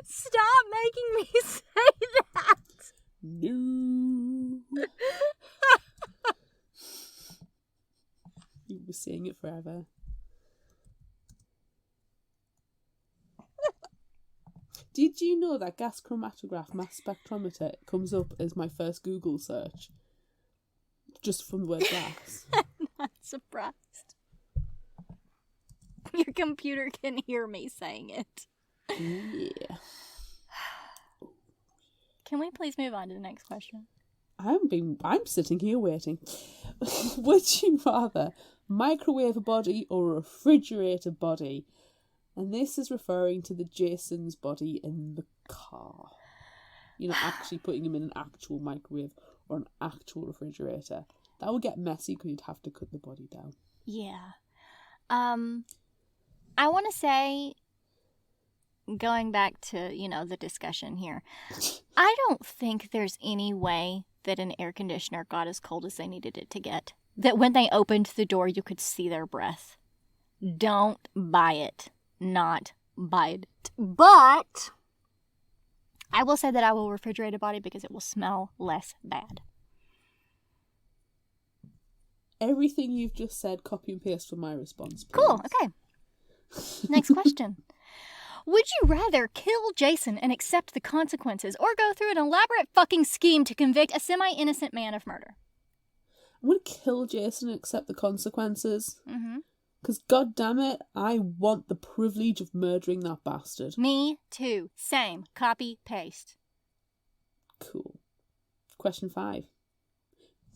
Stop making me say that. No. You were saying it forever. Did you know that gas chromatograph mass spectrometer comes up as my first Google search? Just from the word gas. I'm not surprised. Your computer can hear me saying it. Yeah. Can we please move on to the next question? I'm sitting here waiting. Would you rather microwave a body or refrigerate a body? And this is referring to the Jason's body in the car. You know, actually putting him in an actual microwave or an actual refrigerator. That would get messy because you'd have to cut the body down. Yeah. I want to say, going back to, the discussion here, I don't think there's any way that an air conditioner got as cold as they needed it to get. That when they opened the door, you could see their breath. Don't buy it. Not buy it. But I will say that I will refrigerate a body because it will smell less bad. Everything you've just said, copy and paste for my response, please. Cool, okay. Next question. Would you rather kill Jason and accept the consequences or go through an elaborate fucking scheme to convict a semi-innocent man of murder? I'm going to kill Jason and accept the consequences. Mm-hmm. Because, god damn it, I want the privilege of murdering that bastard. Me too. Same. Copy, paste. Cool. Question 5.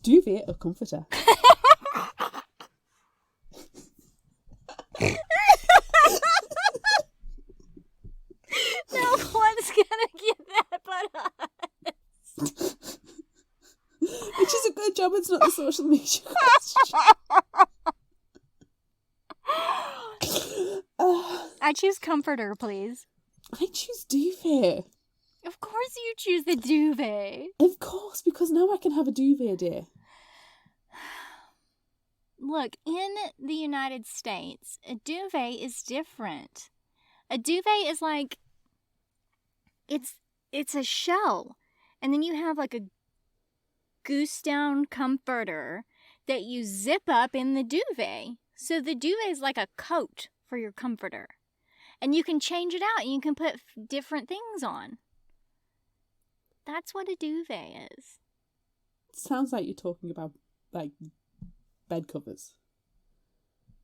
Duvet or comforter? No one's gonna get that but us. Which is a good job it's not the social media question. I choose comforter, please. I choose duvet. Of course you choose the duvet. Of course, because now I can have a duvet day. Look, in the United States, a duvet is different. A duvet is like, it's a shell. And then you have like a goose down comforter that you zip up in the duvet. So the duvet is like a coat for your comforter. And you can change it out and you can put different things on. That's what a duvet is. It sounds like you're talking about, like, bed covers.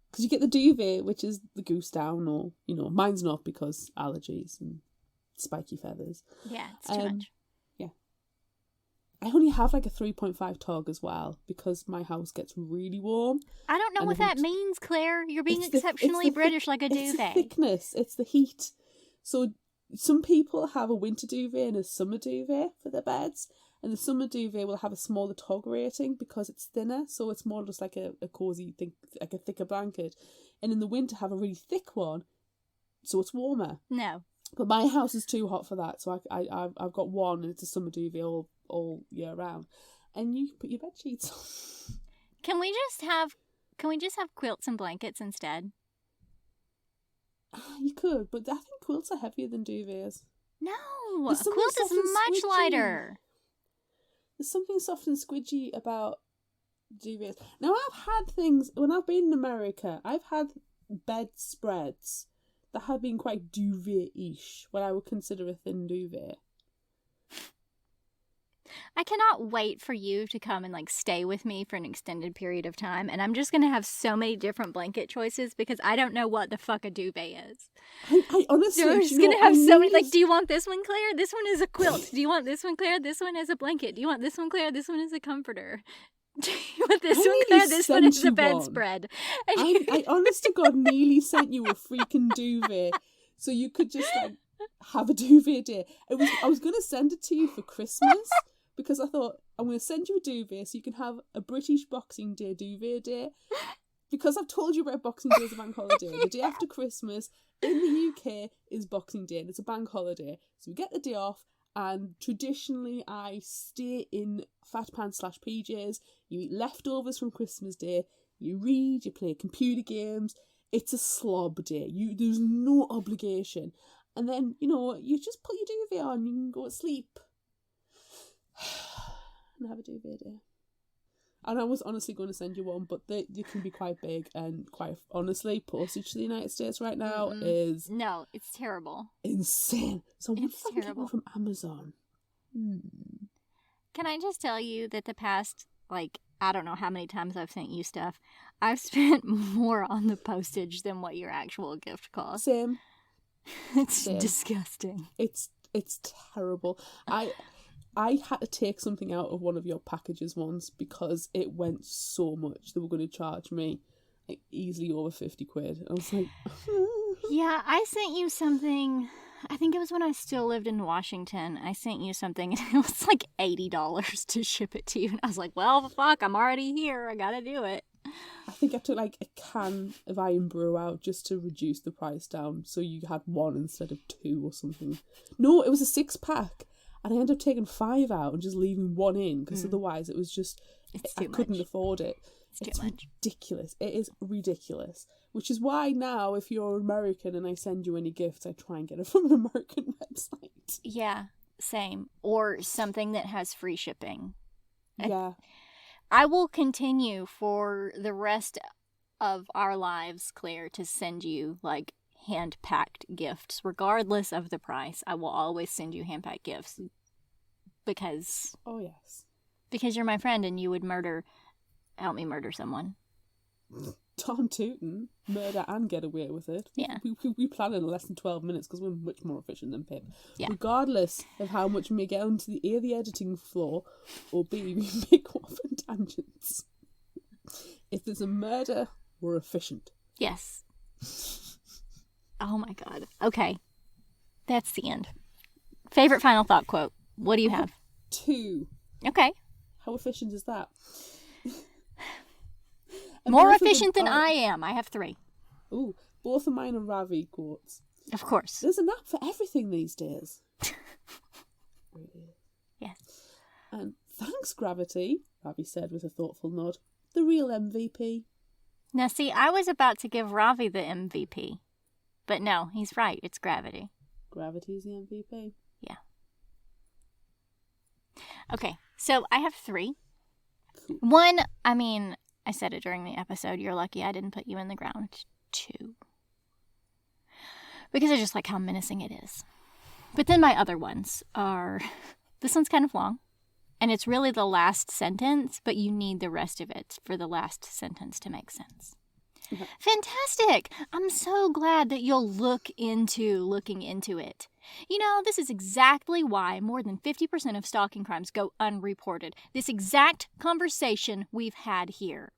Because you get the duvet, which is the goose down, or, mine's not because allergies and spiky feathers. Yeah, it's too much. Yeah. I only have like a 3.5 tog as well, because my house gets really warm. I don't know and what that means, Claire. You're being It's the exceptionally British like a It's the duvet. thickness. It's the heat. So some people have a winter duvet and a summer duvet for their beds, and the summer duvet will have a smaller tug rating because it's thinner, so it's more just like a cozy thing, like a thicker blanket. And in the winter have a really thick one, so it's warmer. No. But my house is too hot for that, so I've got one, and it's a summer duvet all year round. And you put your bed sheets on. Can we just have quilts and blankets instead? You could, but I think quilts are heavier than duvets. No, a There's something quilt is soft and much squidgy. lighter. There's something soft and squidgy about duvets. Now, I've had things, when I've been in America, I've had bedspreads that have been quite duvet-ish, what I would consider a thin duvet. I cannot wait for you to come and like stay with me for an extended period of time, and I'm just gonna have so many different blanket choices because I don't know what the fuck a duvet is. I honestly, So we're just gonna have so many. Like, do you want this one, Claire? This one is a quilt. Do you want this one, Claire? This one is a blanket. Do you want this one, Claire? This one is a comforter. Do you want this one, Claire? This one is a bedspread. I honest to God nearly sent you a freaking duvet so you could just like have a duvet day. I was gonna send it to you for Christmas. Because I thought, I'm going to send you a duvet so you can have a British Boxing Day duvet day. Because I've told you about Boxing Day as a bank holiday. The day after Christmas in the UK is Boxing Day and it's a bank holiday. So we get the day off, and traditionally I stay in fat pants / PJs. You eat leftovers from Christmas Day. You read, you play computer games. It's a slob day. There's no obligation. And then, you just put your duvet on, you can go to sleep. And have a duvet day. And I was honestly going to send you one, but they can be quite big, and quite honestly, postage to the United States right now is no, it's terrible, insane. So what if I can get terrible. one from Amazon? Can I just tell you that the past, like, I don't know how many times I've sent you stuff, I've spent more on the postage than what your actual gift costs. Same. It's disgusting. It's terrible. I had to take something out of one of your packages once because it went so much. They were going to charge me like easily over 50 quid. I was like, yeah, I sent you something. I think it was when I still lived in Washington. I sent you something and it was like $80 to ship it to you. And I was like, well, fuck, I'm already here. I gotta do it. I think I took like a can of Iron Brew out just to reduce the price down. So you had one instead of two or something. No, it was a 6-pack. And I ended up taking 5 out and just leaving one in because otherwise it was just, I couldn't afford it. It's ridiculous. It is ridiculous. Which is why now, if you're American and I send you any gifts, I try and get it from an American website. Yeah, same. Or something that has free shipping. Yeah. I will continue for the rest of our lives, Claire, to send you, like, hand-packed gifts. Regardless of the price, I will always send you hand-packed gifts. Because... Oh, yes. Because you're my friend and you would help me murder someone. Tom Tootin, murder and get away with it. Yeah. We plan in less than 12 minutes because we're much more efficient than Pip. Yeah. Regardless of how much we may get onto the editing floor, or B, we may go off on tangents. If there's a murder, we're efficient. Yes. Oh my god. Okay. That's the end. Favorite final thought quote. What do you have? 2. Okay. How efficient is that? More efficient than I am. I have 3. Ooh, both of mine are Ravi quotes. Of course. There's an app for everything these days. Yes. And thanks, Gravity, Ravi said with a thoughtful nod. The real MVP. Now, see, I was about to give Ravi the MVP. But no, he's right. It's Gravity. Gravity's the MVP. Yeah. Okay, so I have 3. Cool. 1, I mean, I said it during the episode. You're lucky I didn't put you in the ground. 2. Because I just like how menacing it is. But then my other ones are... This one's kind of long. And it's really the last sentence, but you need the rest of it for the last sentence to make sense. Okay. Fantastic! I'm so glad that you'll looking into it. You know, this is exactly why more than 50% of stalking crimes go unreported. This exact conversation we've had here.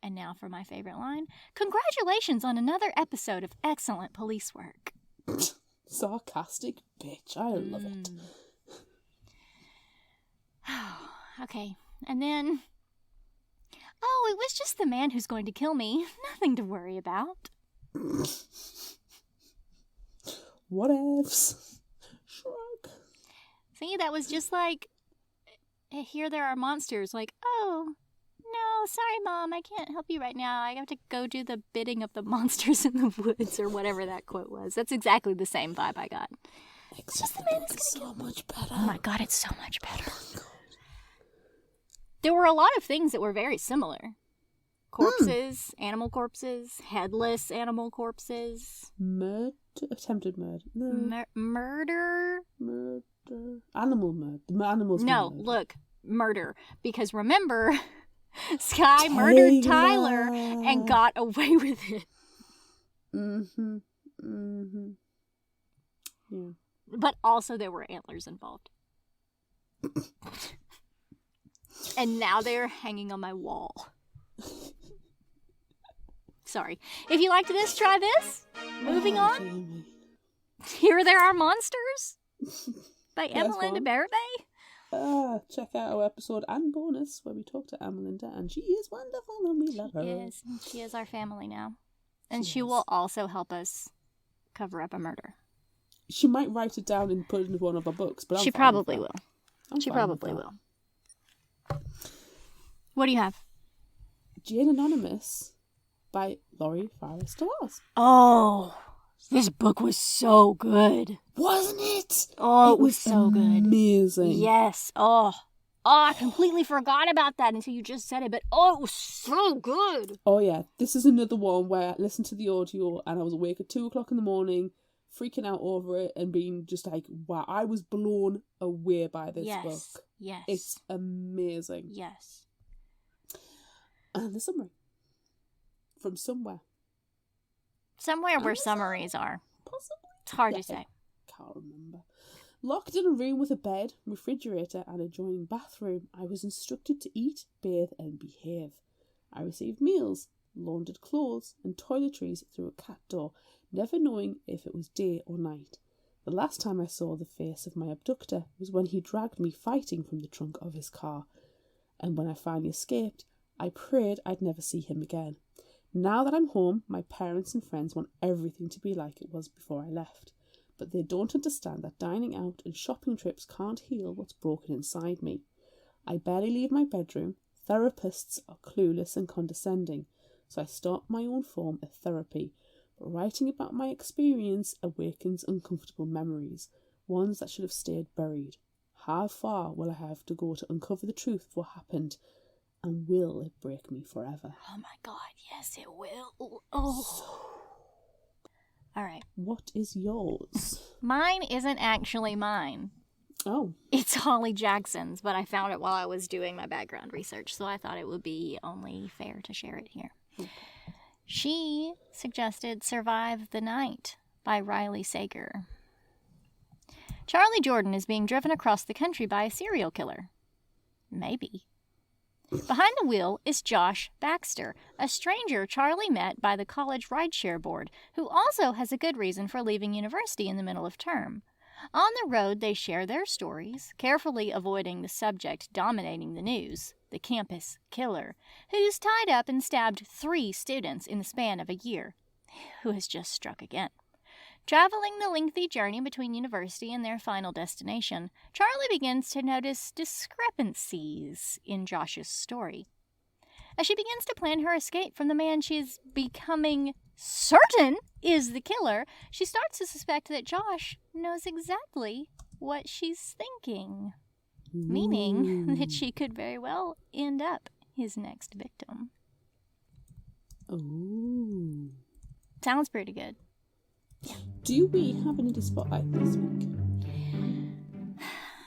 And now for my favorite line. Congratulations on another episode of excellent police work. Sarcastic bitch. I love it. Okay, and then... Oh, it was just the man who's going to kill me. Nothing to worry about. Whatevs. Shrug. See, that was just like, here there are monsters. Like, oh, no, sorry, Mom, I can't help you right now. I have to go do the bidding of the monsters in the woods, or whatever that quote was. That's exactly the same vibe I got. Except the book is so much better. Oh my god, it's so much better. There were a lot of things that were very similar. Corpses, animal corpses, headless animal corpses. Attempted murder. No. Murder? Murder. Animal murder. The animals No, murdered. look, murder. Because remember, Sky murdered Tyler and got away with it. Mm-hmm. Mm-hmm. Yeah. But also there were antlers involved. And now they're hanging on my wall. Sorry. If you liked this, try this. Moving on. Jamie. Here There Are Monsters by That's Emelinda one. Barabay. Check out our episode and bonus where we talk to Emelinda, and she is wonderful and we love her. Yes, she is our family now. And She she is. will also help us cover up a murder. She might write it down and put it into one of our books, but She fine with probably that. will. She fine with probably that. will. What do you have? Jane Anonymous by Laurie Farris Dawes. Oh, this book was so good. Wasn't it? Oh, it was so good. Amazing. Yes. Oh, I completely forgot about that until you just said it, but oh, it was so good. Oh yeah, this is another one where I listened to the audio and I was awake at 2:00 in the morning, freaking out over it and being just like, wow, I was blown away by this book. Yes. It's amazing. Yes. And the summary. From somewhere. Somewhere where Amazon? summaries are. Possibly. It's hard Yeah, to say. Can't remember. Locked in a room with a bed, refrigerator, and adjoining bathroom, I was instructed to eat, bathe, and behave. I received meals, laundered clothes, and toiletries through a cat door, never knowing if it was day or night. The last time I saw the face of my abductor was when he dragged me fighting from the trunk of his car. And when I finally escaped, I prayed I'd never see him again. Now that I'm home, my parents and friends want everything to be like it was before I left. But they don't understand that dining out and shopping trips can't heal what's broken inside me. I barely leave my bedroom. Therapists are clueless and condescending, so I start my own form of therapy. But writing about my experience awakens uncomfortable memories, ones that should have stayed buried. How far will I have to go to uncover the truth of what happened? And will it break me forever? Oh my god, yes it will. Oh. All right. What is yours? Mine isn't actually mine. Oh. It's Holly Jackson's, but I found it while I was doing my background research, so I thought it would be only fair to share it here. Okay. She suggested Survive the Night by Riley Sager. Charlie Jordan is being driven across the country by a serial killer. Maybe. Behind the wheel is Josh Baxter, a stranger Charlie met by the college rideshare board, who also has a good reason for leaving university in the middle of term. On the road, they share their stories, carefully avoiding the subject dominating the news, the campus killer, who's tied up and stabbed 3 students in the span of a year, who has just struck again. Traveling the lengthy journey between university and their final destination, Charlie begins to notice discrepancies in Josh's story. As she begins to plan her escape from the man she's becoming certain is the killer, she starts to suspect that Josh knows exactly what she's thinking, meaning that she could very well end up his next victim. Ooh. Sounds pretty good. Do we have an Indie Spotlight this week?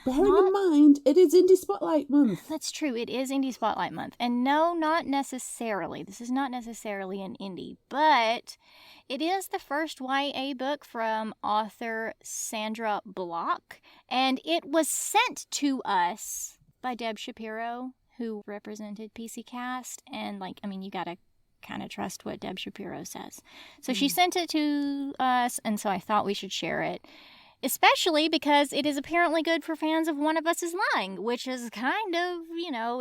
Bearing in mind, it is Indie Spotlight month. That's true. It is Indie Spotlight Month. And no, not necessarily. This is not necessarily an indie, but it is the first YA book from author Sandra Block. And it was sent to us by Deb Shapiro, who represented PC Cast. And, you gotta kind of trust what Deb Shapiro says. So she sent it to us, and so I thought we should share it. Especially because it is apparently good for fans of One of Us is Lying, which is kind of,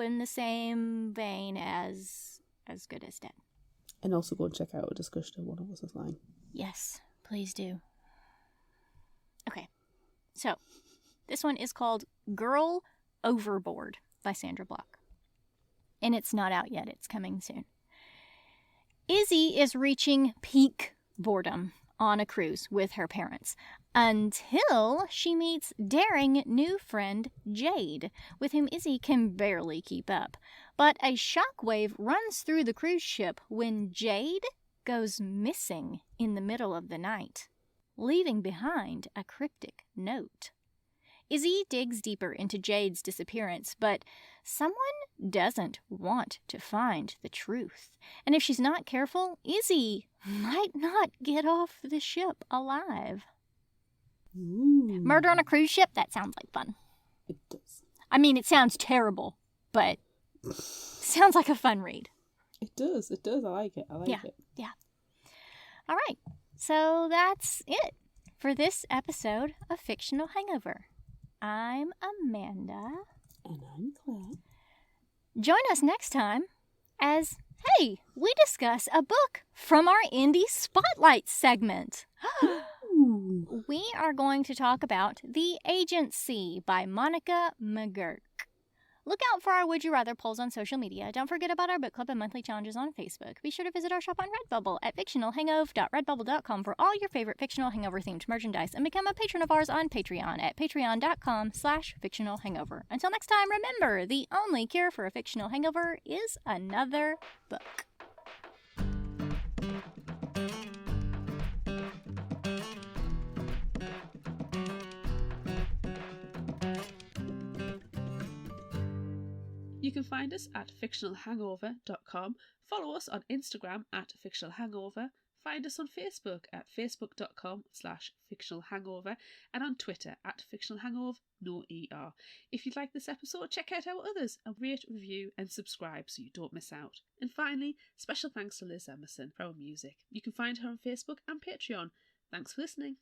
in the same vein as Good as Dead. And also go and check out a discussion of One of Us is Lying. Yes, please do. Okay, so this one is called Girl Overboard by Sandra Block. And it's not out yet, it's coming soon. Izzy is reaching peak boredom on a cruise with her parents until she meets daring new friend Jade, with whom Izzy can barely keep up. But a shockwave runs through the cruise ship when Jade goes missing in the middle of the night, leaving behind a cryptic note. Izzy digs deeper into Jade's disappearance, but someone doesn't want to find the truth. And if she's not careful, Izzy might not get off the ship alive. Ooh. Murder on a cruise ship? That sounds like fun. It does. I mean, it sounds terrible, but sounds like a fun read. It does. I like it. It. Yeah. All right. So that's it for this episode of Fictional Hangover. I'm Amanda. And I'm Claire. Join us next time as, hey, we discuss a book from our Indie Spotlight segment. Ooh. We are going to talk about The Agency by Monica McGurk. Look out for our Would You Rather polls on social media. Don't forget about our book club and monthly challenges on Facebook. Be sure to visit our shop on Redbubble at fictionalhangover.redbubble.com for all your favorite fictional hangover-themed merchandise, and become a patron of ours on Patreon at patreon.com/fictionalhangover. Until next time, remember, the only cure for a fictional hangover is another book. You can find us at fictionalhangover.com, follow us on Instagram at fictionalhangover, find us on Facebook at facebook.com/fictionalhangover, and on Twitter at fictionalhangover, no ER. If you'd like this episode, check out our others and rate, review and subscribe so you don't miss out. And finally, special thanks to Liz Emerson for our music. You can find her on Facebook and Patreon. Thanks for listening.